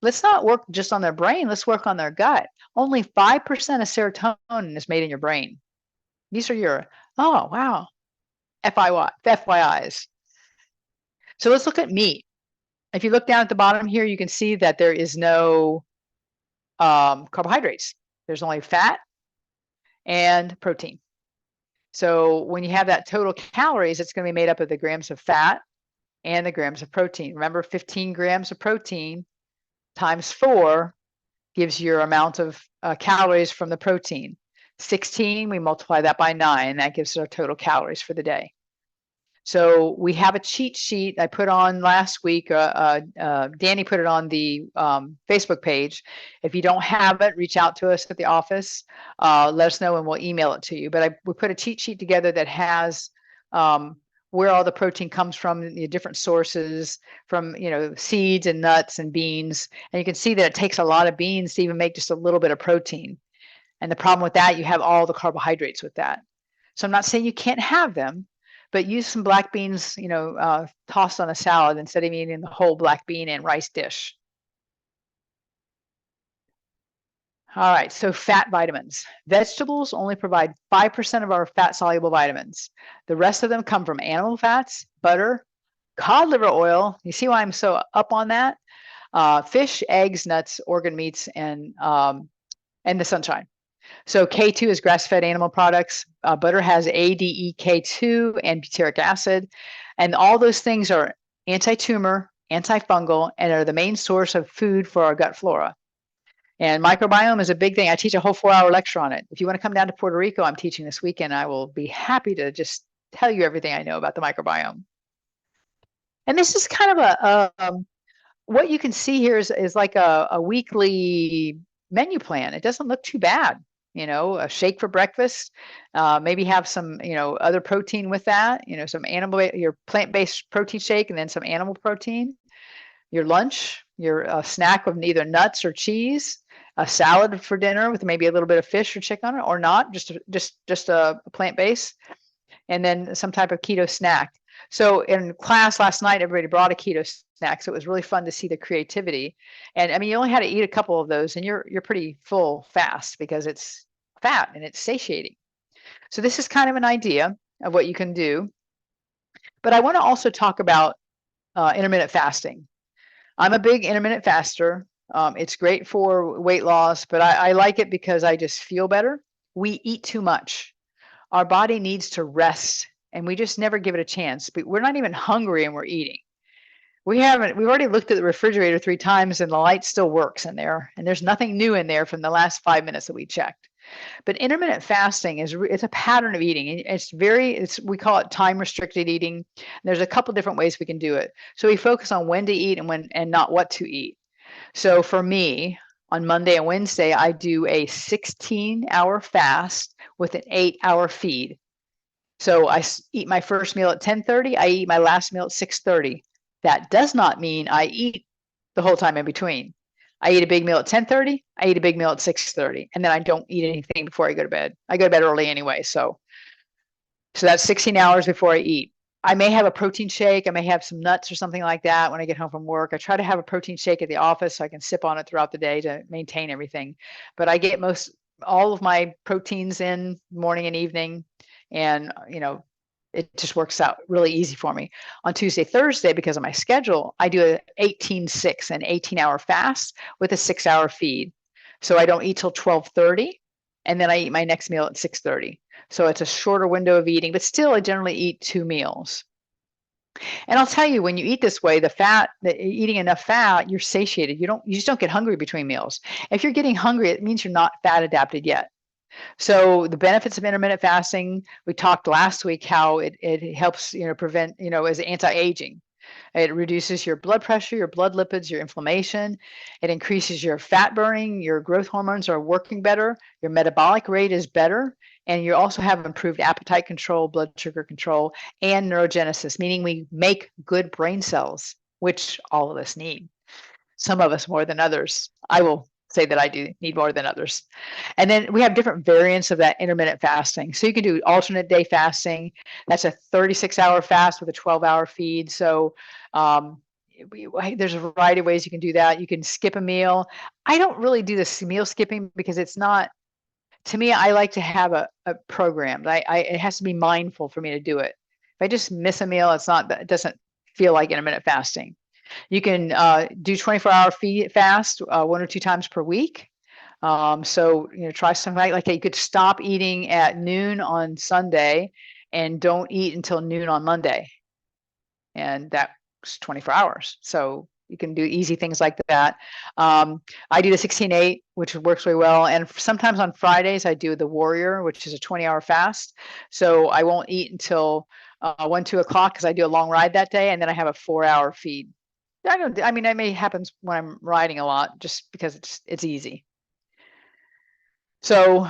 A: let's not work just on their brain, let's work on their gut. Only 5% of serotonin is made in your brain. These are your, oh, wow, FYIs. So let's look at meat. If you look down at the bottom here, you can see that there is no carbohydrates. There's only fat and protein. So when you have that total calories, it's going to be made up of the grams of fat and the grams of protein. Remember, 15 grams of protein times 4 gives your amount of calories from the protein. 16, we multiply that by 9, that gives our total calories for the day. So we have a cheat sheet I put on last week. Danny put it on the Facebook page. If you don't have it, reach out to us at the office. Let us know and we'll email it to you. But we put a cheat sheet together that has where all the protein comes from, the different sources from, seeds and nuts and beans. And you can see that it takes a lot of beans to even make just a little bit of protein. And the problem with that, you have all the carbohydrates with that. So I'm not saying you can't have them, but use some black beans, tossed on a salad instead of eating the whole black bean and rice dish. All right, so fat vitamins. Vegetables only provide 5% of our fat-soluble vitamins. The rest of them come from animal fats, butter, cod liver oil. You see why I'm so up on that? Fish, eggs, nuts, organ meats, and the sunshine. So K2 is grass-fed animal products. Butter has ADEK2 and butyric acid. And all those things are anti-tumor, antifungal, and are the main source of food for our gut flora. And microbiome is a big thing. I teach a whole 4-hour lecture on it. If you want to come down to Puerto Rico, I'm teaching this weekend. I will be happy to just tell you everything I know about the microbiome. And this is kind of what you can see here is like a weekly menu plan. It doesn't look too bad. A shake for breakfast, maybe have some, other protein with that, some your plant-based protein shake and then some animal protein. Your lunch, your snack of either nuts or cheese, a salad for dinner with maybe a little bit of fish or chicken on it, or not, just a plant-based, and then some type of keto snack. So in class last night, everybody brought a keto snack, so it was really fun to see the creativity. And I mean, you only had to eat a couple of those, and you're pretty full fast because it's fat and it's satiating. So this is kind of an idea of what you can do. But I want to also talk about intermittent fasting. I'm a big intermittent faster. It's great for weight loss, but I like it because I just feel better. We eat too much. Our body needs to rest, and we just never give it a chance. But we're not even hungry and we're eating. We've already looked at the refrigerator 3 times and the light still works in there. And there's nothing new in there from the last 5 minutes that we checked. But intermittent fasting it's a pattern of eating. We call it time restricted eating. There's a couple different ways we can do it. So we focus on when to eat and not what to eat. So for me, on Monday and Wednesday, I do a 16-hour fast with an 8-hour feed. So I eat my first meal at 10:30. I eat my last meal at 6:30. That does not mean I eat the whole time in between. I eat a big meal at 10:30. I eat a big meal at 6:30, and then I don't eat anything before I go to bed. I go to bed early anyway, so that's 16 hours before I eat. I may have a protein shake. I may have some nuts or something like that when I get home from work. I try to have a protein shake at the office so I can sip on it throughout the day to maintain everything. But I get all of my proteins in morning and evening, and it just works out really easy for me. On Tuesday, Thursday, because of my schedule, I do an 18-6, an 18-hour fast with a 6-hour feed. So I don't eat till 12:30, and then I eat my next meal at 6:30. So it's a shorter window of eating, but still I generally eat 2 meals. And I'll tell you, when you eat this way, eating enough fat, you're satiated. You just don't get hungry between meals. If you're getting hungry, it means you're not fat adapted yet. So the benefits of intermittent fasting, we talked last week how it helps, prevent, as anti-aging. It reduces your blood pressure, your blood lipids, your inflammation. It increases your fat burning, your growth hormones are working better, your metabolic rate is better, and you also have improved appetite control, blood sugar control, and neurogenesis, meaning we make good brain cells, which all of us need. Some of us more than others. I will say that I do need more than others. And then we have different variants of that intermittent fasting. So you can do alternate day fasting. That's a 36-hour fast with a 12-hour feed. So there's a variety of ways you can do that. You can skip a meal. I don't really do this meal skipping because it's not, to me, I like to have a program. It has to be mindful for me to do it. If I just miss a meal, it doesn't feel like intermittent fasting. You can do 24-hour fast 1 or 2 times per week. So try something like you could stop eating at noon on Sunday and don't eat until noon on Monday, and that's 24 hours. So you can do easy things like that. I do the 16-8, which works really well. And sometimes on Fridays, I do the Warrior, which is a 20-hour fast. So I won't eat until 1, 2 o'clock because I do a long ride that day, and then I have a 4-hour feed. I mean, that may happens when I'm riding a lot just because it's easy. So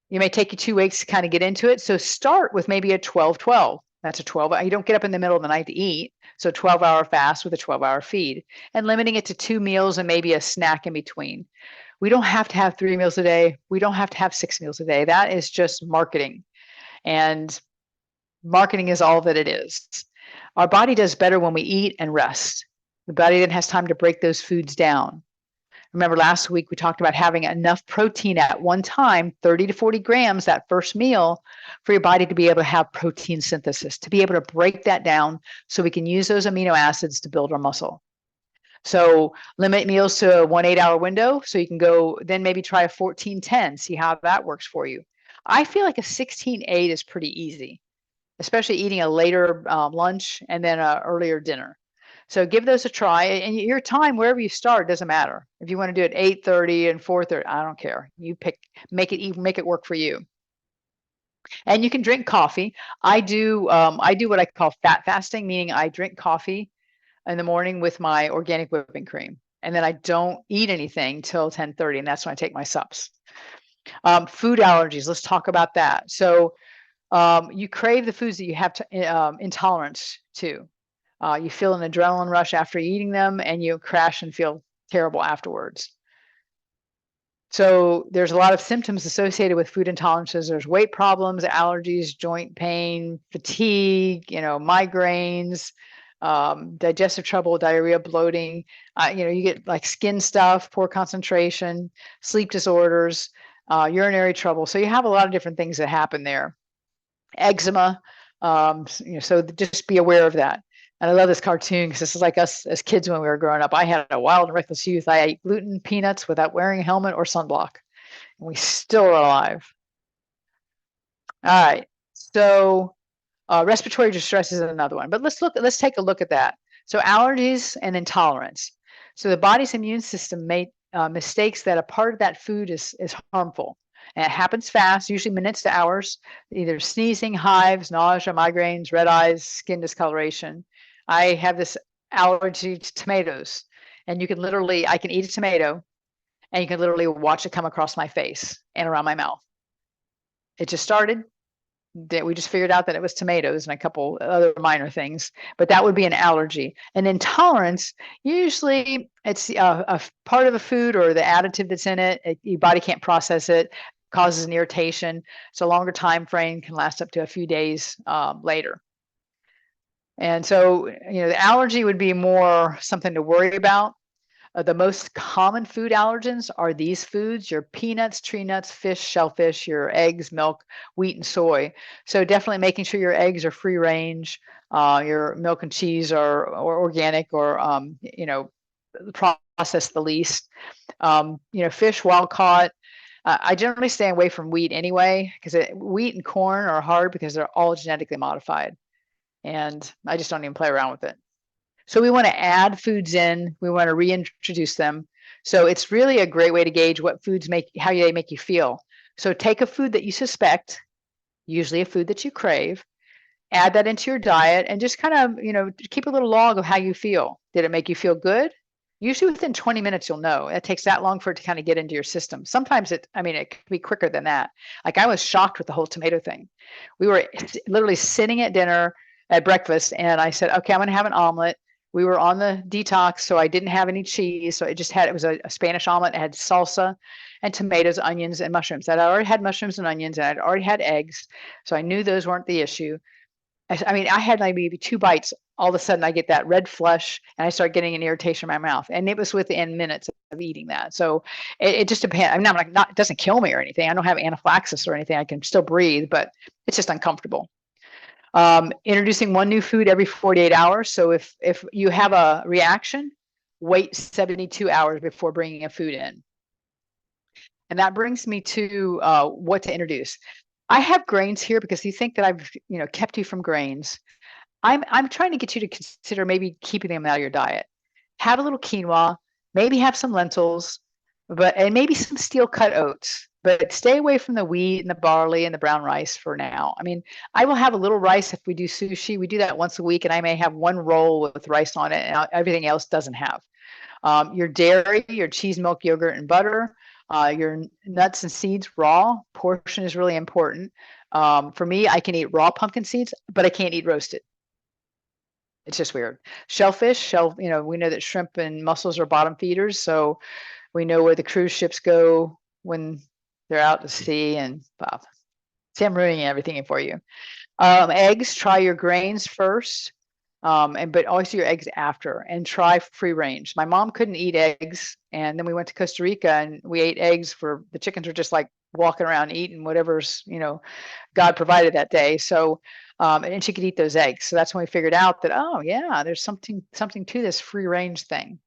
A: you may take you 2 weeks to kind of get into it. So start with maybe a 12-12. That's a 12. You don't get up in the middle of the night to eat. So 12-hour fast with a 12-hour feed, and limiting it to 2 meals and maybe a snack in between. We don't have to have 3 meals a day. We don't have to have 6 meals a day. That is just marketing. And marketing is all that it is. Our body does better when we eat and rest. The body then has time to break those foods down. Remember last week we talked about having enough protein at one time, 30 to 40 grams, that first meal, for your body to be able to have protein synthesis, to be able to break that down so we can use those amino acids to build our muscle. So limit meals to a 1 8-hour window. So you can go then maybe try a 14-10, see how that works for you. I feel like a 16-8 is pretty easy, especially eating a later lunch and then an earlier dinner. So give those a try, and your time wherever you start doesn't matter. If you want to do it 8:30 and 4:30, I don't care. You pick, make it work for you. And you can drink coffee. I do what I call fat fasting, meaning I drink coffee in the morning with my organic whipping cream, and then I don't eat anything till 10:30, and that's when I take my sups. Food allergies. Let's talk about that. So you crave the foods that you have intolerance to. You feel an adrenaline rush after eating them, and you crash and feel terrible afterwards. So there's a lot of symptoms associated with food intolerances. There's weight problems, allergies, joint pain, fatigue, migraines, digestive trouble, diarrhea, bloating. You get like skin stuff, poor concentration, sleep disorders, urinary trouble. So you have a lot of different things that happen there. Eczema. So just be aware of that. And I love this cartoon because this is like us as kids when we were growing up. I had a wild and reckless youth. I ate gluten peanuts without wearing a helmet or sunblock, and we still are alive. All right. So respiratory distress is another one, but let's take a look at that. So allergies and intolerance. So the body's immune system made mistakes that a part of that food is harmful. And it happens fast, usually minutes to hours, either sneezing, hives, nausea, migraines, red eyes, skin discoloration. I have this allergy to tomatoes, and I can eat a tomato, and you can literally watch it come across my face and around my mouth. It just started. We just figured out that it was tomatoes and a couple other minor things, but that would be an allergy. An intolerance, usually it's a part of a food or the additive that's in it. Your body can't process it, causes an irritation. So a longer time frame can last up to a few days later. And so, the allergy would be more something to worry about. The most common food allergens are these foods: your peanuts, tree nuts, fish, shellfish, your eggs, milk, wheat, and soy. So definitely making sure your eggs are free range, your milk and cheese are organic or processed the least. Fish wild caught. I generally stay away from wheat anyway, because wheat and corn are hard because they're all genetically modified, and I just don't even play around with it. So we want to add foods in. We want to reintroduce them. So it's really a great way to gauge what foods how they make you feel. So take a food that you suspect, usually a food that you crave, add that into your diet, and just kind of, keep a little log of how you feel. Did it make you feel good? Usually within 20 minutes, you'll know. It takes that long for it to kind of get into your system. Sometimes it can be quicker than that. Like I was shocked with the whole tomato thing. We were literally sitting at breakfast, and I said, okay, I'm going to have an omelet. We were on the detox, so I didn't have any cheese. So it was a Spanish omelet. It had salsa and tomatoes, onions, and mushrooms. I already had mushrooms and onions, and I'd already had eggs. So I knew those weren't the issue. I had like maybe 2 bites. All of a sudden, I get that red flush, and I start getting an irritation in my mouth. And it was within minutes of eating that. So it just depends. I'm like, it doesn't kill me or anything. I don't have anaphylaxis or anything. I can still breathe, but it's just uncomfortable. Introducing one new food every 48 hours. So if you have a reaction, wait 72 hours before bringing a food in. And that brings me to what to introduce. I have grains here because you think that I've kept you from grains. I'm trying to get you to consider maybe keeping them out of your diet. Have a little quinoa, maybe have some lentils, and maybe some steel cut oats. but stay away from the wheat and the barley and the brown rice for now. I mean, I will have a little rice if we do sushi. We do that once a week, and I may have one roll with rice on it, and everything else doesn't have. Your dairy, your cheese, milk, yogurt, and butter, your nuts and seeds raw. Portion is really important. For me, I can eat raw pumpkin seeds, but I can't eat roasted. It's just weird. Shellfish, we know that shrimp and mussels are bottom feeders, so we know where the cruise ships go when they're out to sea. And Bob, see, I'm ruining everything for you. Eggs, try your grains first, but also your eggs after, and try free range. My mom couldn't eat eggs, and then we went to Costa Rica and we ate eggs. For the chickens were just like walking around eating whatever's God provided that day. So and she could eat those eggs. So that's when we figured out that, oh yeah, there's something to this free range thing.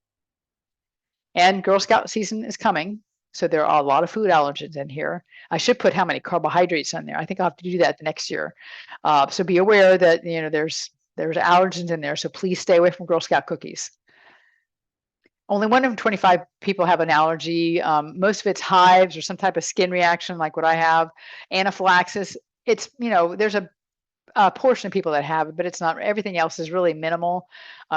A: And Girl Scout season is coming, so there are a lot of food allergens in here. I should put how many carbohydrates in there. I think I'll have to do that the next year. So be aware that there's allergens in there. So please stay away from Girl Scout cookies. Only 1 in 25 people have an allergy. Most of it's hives or some type of skin reaction, like what I have. Anaphylaxis. It's there's a portion of people that have it, but it's not. Everything else is really minimal,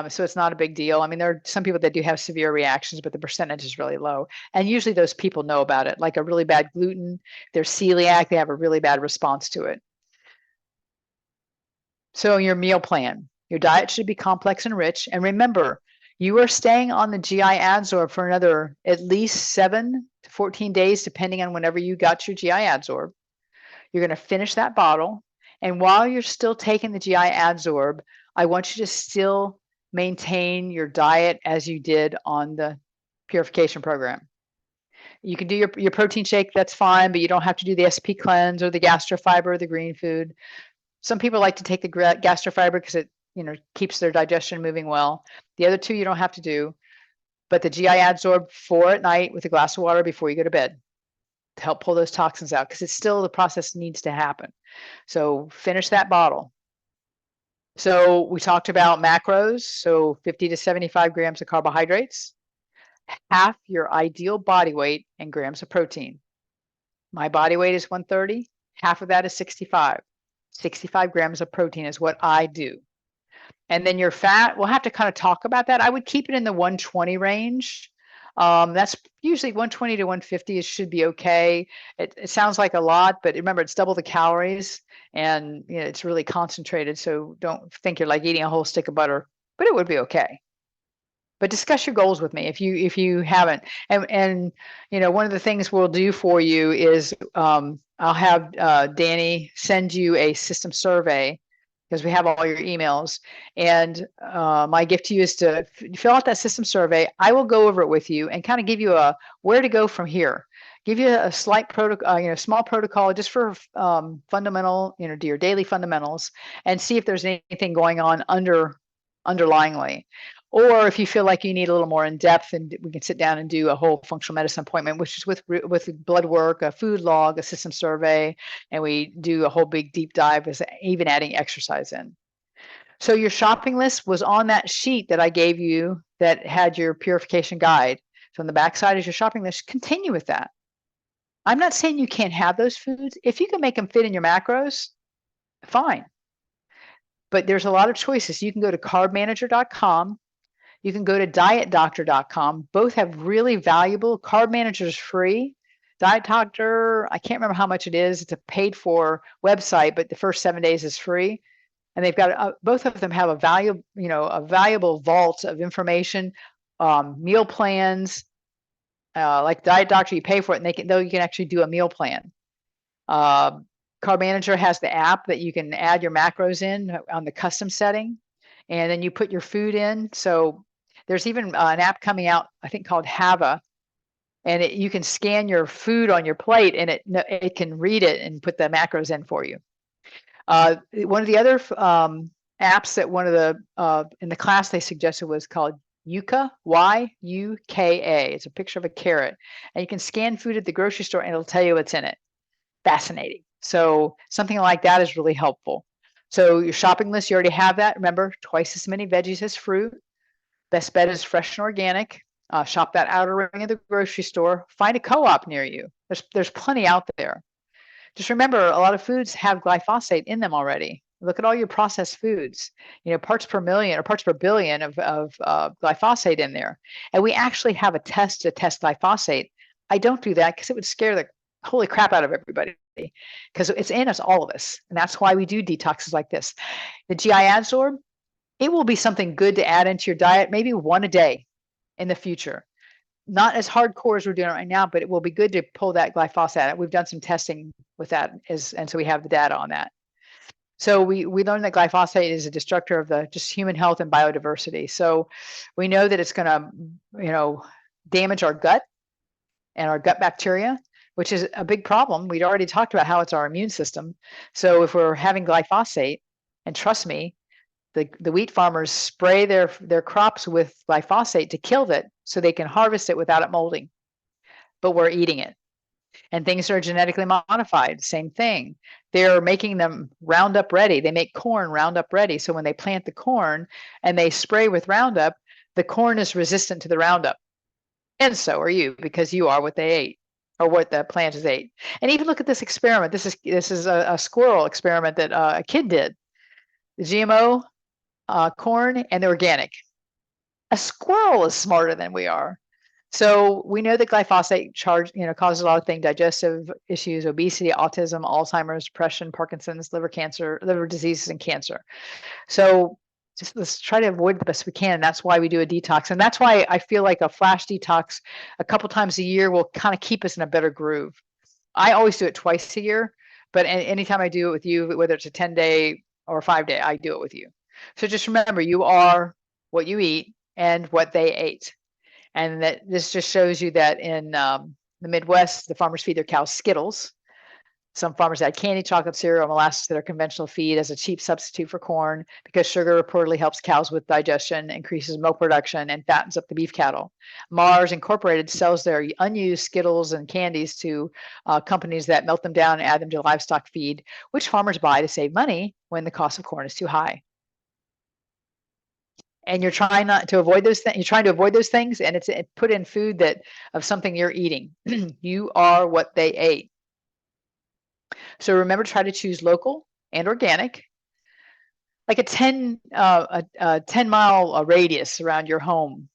A: so it's not a big deal. I mean, there are some people that do have severe reactions, but the percentage is really low. And usually those people know about it. Like a really bad gluten, they're celiac, they have a really bad response to it. So your meal plan, your diet should be complex and rich. And remember, you are staying on the GI Adsorb for another at least 7 to 14 days, depending on whenever you got your GI Adsorb. You're going to finish that bottle. And while you're still taking the GI Adsorb, I want you to still maintain your diet as you did on the purification program. You can do your protein shake, that's fine, but you don't have to do the SP cleanse or the gastrofiber or the green food. Some people like to take the gastrofiber because it keeps their digestion moving well. The other two you don't have to do, but the GI Adsorb 4 at night with a glass of water before you go to bed to help pull those toxins out, because it's still, the process needs to happen. So finish that bottle. So we talked about macros, so 50 to 75 grams of carbohydrates, half your ideal body weight in grams of protein. My body weight is 130, half of that is 65. 65 grams of protein is what I do. And then your fat, we'll have to kind of talk about that. I would keep it in the 120 range. That's usually 120 to 150 should be okay. It sounds like a lot, but remember, it's double the calories, and it's really concentrated. So don't think you're like eating a whole stick of butter, but it would be okay. But discuss your goals with me if you haven't. And one of the things we'll do for you is I'll have Danny send you a system survey, because we have all your emails. And my gift to you is to fill out that system survey. I will go over it with you and kind of give you a where to go from here. Give you a slight protocol, small protocol just for fundamental, do your daily fundamentals, and see if there's anything going on underlyingly. Or if you feel like you need a little more in depth, and we can sit down and do a whole functional medicine appointment, which is with blood work, a food log, a system survey, and we do a whole big deep dive, even adding exercise in. So your shopping list was on that sheet that I gave you that had your purification guide. So on the back side is your shopping list. Continue with that. I'm not saying you can't have those foods. If you can make them fit in your macros, fine. But there's a lot of choices. You can go to carbmanager.com. You can go to dietdoctor.com. Both have really valuable. Carb Manager is free. Diet Doctor, I can't remember how much it is. It's a paid for website, but the first 7 days is free. And they've got both of them have a valuable vault of information, meal plans. Like Diet Doctor, you pay for it, and you can actually do a meal plan. Carb Manager has the app that you can add your macros in on the custom setting, and then you put your food in. So there's even an app coming out, I think, called Hava, and you can scan your food on your plate, and it can read it and put the macros in for you. One of the other apps that one of the in the class they suggested was called Yuka, Yuka. It's a picture of a carrot, and you can scan food at the grocery store, and it'll tell you what's in it. Fascinating. So something like that is really helpful. So your shopping list, you already have that. Remember, twice as many veggies as fruit. Best bet is fresh and organic. Shop that outer ring of the grocery store. Find a co-op near you. There's plenty out there. Just remember, a lot of foods have glyphosate in them already. Look at all your processed foods, parts per million or parts per billion of glyphosate in there. And we actually have a test to test glyphosate. I don't do that because it would scare the holy crap out of everybody, because it's in us, all of us. And that's why we do detoxes like this. The GI adsorb, it will be something good to add into your diet, maybe one a day in the future. Not as hardcore as we're doing right now, but it will be good to pull that glyphosate out. We've done some testing with that, and so we have the data on that. So we learned that glyphosate is a destructor of the just human health and biodiversity. So we know that it's going to, damage our gut and our gut bacteria, which is a big problem. We'd already talked about how it's our immune system. So if we're having glyphosate, and trust me, the wheat farmers spray their crops with glyphosate to kill it so they can harvest it without it molding. But we're eating it. And things that are genetically modified, same thing. They're making them Roundup ready. They make corn Roundup ready. So when they plant the corn and they spray with Roundup, the corn is resistant to the Roundup. And so are you, because you are what they ate, or what the plants ate. And even look at this experiment. This is a squirrel experiment that a kid did. The GMO corn and the organic. A squirrel is smarter than we are. So we know that glyphosate causes a lot of things: digestive issues, obesity, autism, Alzheimer's, depression, Parkinson's, liver cancer, liver diseases, and cancer. So just let's try to avoid the best we can. And that's why we do a detox. And that's why I feel like a flash detox a couple times a year will kind of keep us in a better groove. I always do it twice a year, but anytime I do it with you, whether it's a 10-day or a 5-day, I do it with you. So just remember, you are what you eat and what they ate. And that this just shows you that in the Midwest, the farmers feed their cows Skittles. Some farmers add candy, chocolate, cereal, molasses to their conventional feed as a cheap substitute for corn, because sugar reportedly helps cows with digestion, increases milk production, and fattens up the beef cattle. Mars Incorporated sells their unused Skittles and candies to companies that melt them down and add them to livestock feed, which farmers buy to save money when the cost of corn is too high. And you're trying not to avoid those things. You're trying to avoid those things, and it's put in food that of something you're eating. You are what they ate. So remember, try to choose local and organic, like a 10-mile radius around your home.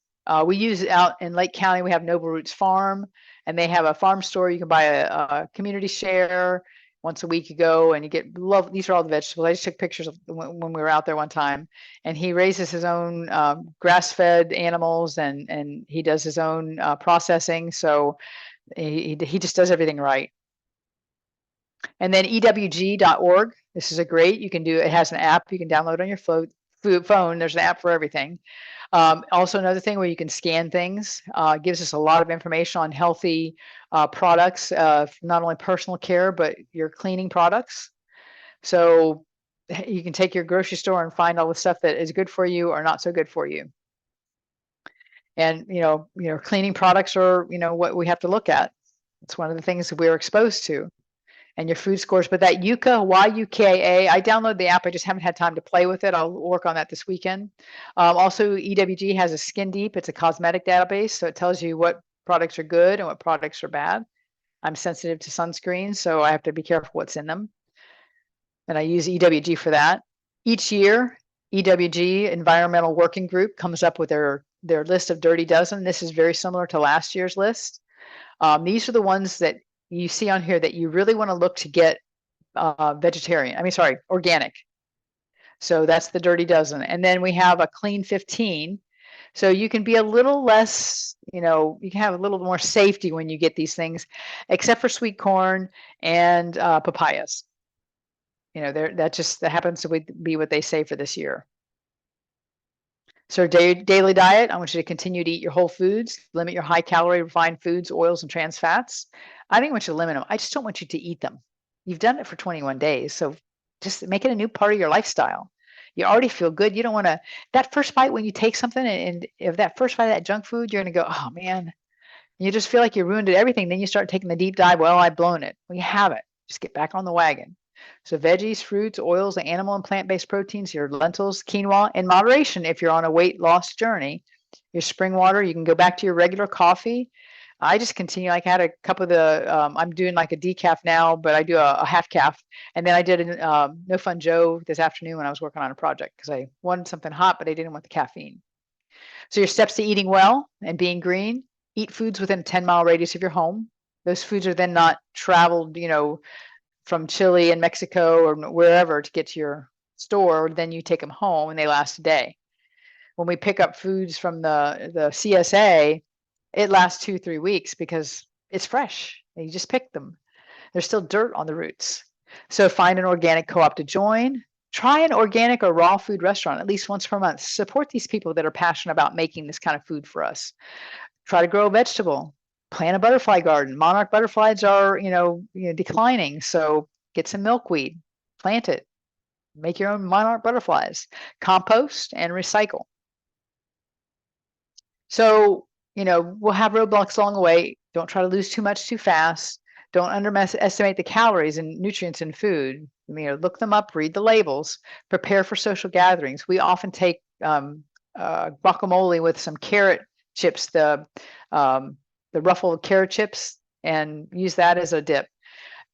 A: We use it out in Lake County. We have Noble Roots Farm, and they have a farm store. You can buy a community share. Once a week you go and you get these are all the vegetables. I just took pictures of when we were out there one time, and he raises his own grass-fed animals, and he does his own processing. So he just does everything right. And then ewg.org. This is you can do, it has an app you can download on your phone. There's an app for everything. Also another thing where you can scan things, gives us a lot of information on healthy products, not only personal care, but your cleaning products. So you can take your grocery store and find all the stuff that is good for you or not so good for you. And, cleaning products are, what we have to look at. It's one of the things that we're exposed to. And your food scores. But that Yuka, Y-U-K-A, I downloaded the app. I just haven't had time to play with it. I'll work on that this weekend. Also, EWG has a Skin Deep. It's a cosmetic database. So it tells you what products are good and what products are bad. I'm sensitive to sunscreen, so I have to be careful what's in them. And I use EWG for that. Each year, EWG, Environmental Working Group, comes up with their list of Dirty Dozen. This is very similar to last year's list. These are the ones that you see on here that you really want to look to get organic. So that's the Dirty Dozen. And then we have a Clean 15. So you can be a little less, you can have a little more safety when you get these things, except for sweet corn and papayas. That happens to be what they say for this year. So daily diet, I want you to continue to eat your whole foods, limit your high calorie refined foods, oils, and trans fats. I don't want you to limit them. I just don't want you to eat them. You've done it for 21 days. So just make it a new part of your lifestyle. You already feel good. You don't want to, that first bite when you take something, and if that first bite of that junk food, you're going to go, oh man, you just feel like you ruined everything. Then you start taking the deep dive. Well, I've blown it. Well, you haven't. Just get back on the wagon. So veggies, fruits, oils, and animal and plant-based proteins, your lentils, quinoa, in moderation if you're on a weight loss journey. Your spring water, you can go back to your regular coffee. I just continue. Like I had a cup of the, I'm doing like a decaf now, but I do a half calf. And then I did a No Fun Joe this afternoon when I was working on a project because I wanted something hot, but I didn't want the caffeine. So your steps to eating well and being green: eat foods within a 10-mile radius of your home. Those foods are then not traveled, from Chile and Mexico or wherever to get to your store. Then you take them home and they last a day. When we pick up foods from the CSA, it lasts 2-3 weeks because it's fresh. And you just pick them. There's still dirt on the roots. So find an organic co-op to join. Try an organic or raw food restaurant at least once per month. Support these people that are passionate about making this kind of food for us. Try to grow a vegetable. Plant a butterfly garden. Monarch butterflies are, declining. So get some milkweed. Plant it. Make your own monarch butterflies. Compost and recycle. So, we'll have roadblocks along the way. Don't try to lose too much too fast. Don't underestimate the calories and nutrients in food. Look them up, read the labels, prepare for social gatherings. We often take guacamole with some carrot chips, the ruffled carrot chips, and use that as a dip.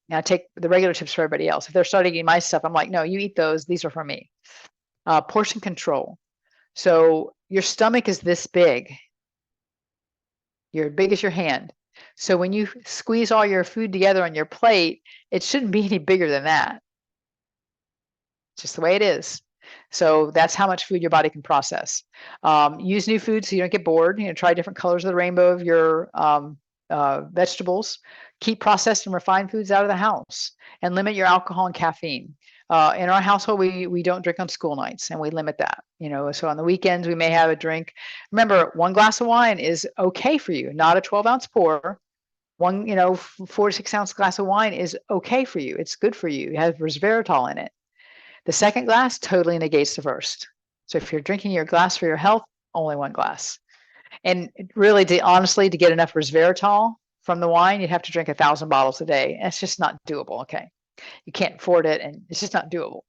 A: Now take the regular chips for everybody else. If they're starting eating my stuff, I'm like, no, you eat those. These are for me. Portion control. So your stomach is this big. You're big as your hand. So when you squeeze all your food together on your plate, it shouldn't be any bigger than that. It's just the way it is. So that's how much food your body can process. Use new foods so you don't get bored. Try different colors of the rainbow of your vegetables. Keep processed and refined foods out of the house, and limit your alcohol and caffeine. In our household, we don't drink on school nights, and we limit that. So on the weekends we may have a drink. Remember, 1 glass of wine is okay for you, not a 12-ounce pour. 4 to 6 ounce glass of wine is okay for you. It's good for you. It has resveratrol in it. The second glass totally negates the first. So if you're drinking your glass for your health, only 1 glass. And really, honestly, to get enough resveratrol from the wine, you'd have to drink 1,000 bottles a day. It's just not doable. Okay, you can't afford it, and it's just not doable.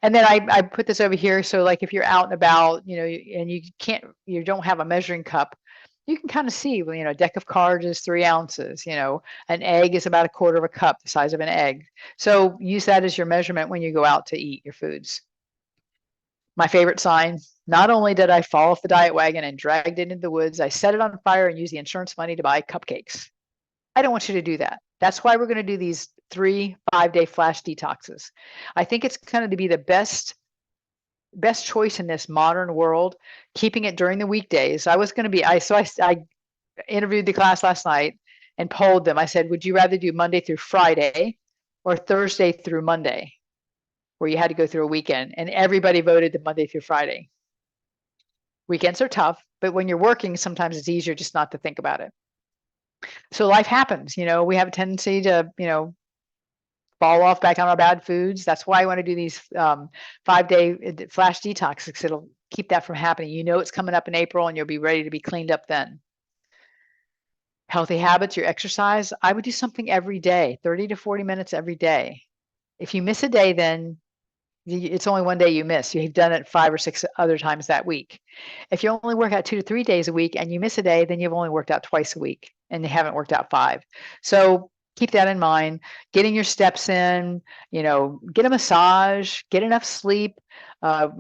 A: And then I put this over here. So like if you're out and about, and you don't have a measuring cup, you can kind of see, a deck of cards is 3 ounces, an egg is about 1/4 of a cup, the size of an egg. So use that as your measurement when you go out to eat your foods. My favorite sign: not only did I fall off the diet wagon and dragged it into the woods, I set it on fire and used the insurance money to buy cupcakes. I don't want you to do that. That's why we're going to do these 3 5-day flash detoxes. I think it's going to be the best choice in this modern world, keeping it during the weekdays. I interviewed the class last night and polled them. I said, would you rather do Monday through Friday or Thursday through Monday, where you had to go through a weekend? And everybody voted the Monday through Friday. Weekends are tough, but when you're working, sometimes it's easier just not to think about it. So life happens. We have a tendency to, fall off back on our bad foods. That's why I want to do these 5-day flash detox, because it'll keep that from happening. It's coming up in April, and you'll be ready to be cleaned up then. Healthy habits, your exercise. I would do something every day, 30 to 40 minutes every day. If you miss a day, then it's only 1 day you miss. You've done it 5 or 6 other times that week. If you only work out 2 to 3 days a week and you miss a day, then you've only worked out twice a week and you haven't worked out 5. So keep that in mind. Getting your steps in, get a massage, get enough sleep,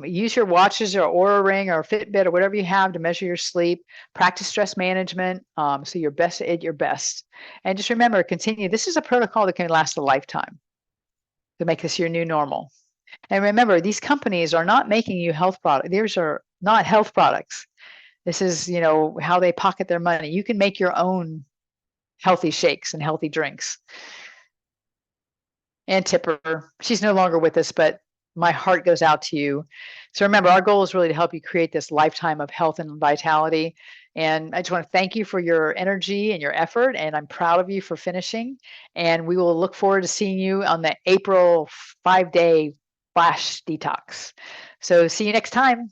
A: use your watches or Oura Ring or Fitbit or whatever you have to measure your sleep. Practice stress management, so you're best at your best. And just remember, continue. This is a protocol that can last a lifetime to make this your new normal. And remember, these companies are not making you health products. These are not health products. This is, how they pocket their money. You can make your own healthy shakes and healthy drinks. And Tipper, she's no longer with us, but my heart goes out to you. So remember, our goal is really to help you create this lifetime of health and vitality. And I just want to thank you for your energy and your effort. And I'm proud of you for finishing. And we will look forward to seeing you on the April 5-day flash detox. So see you next time.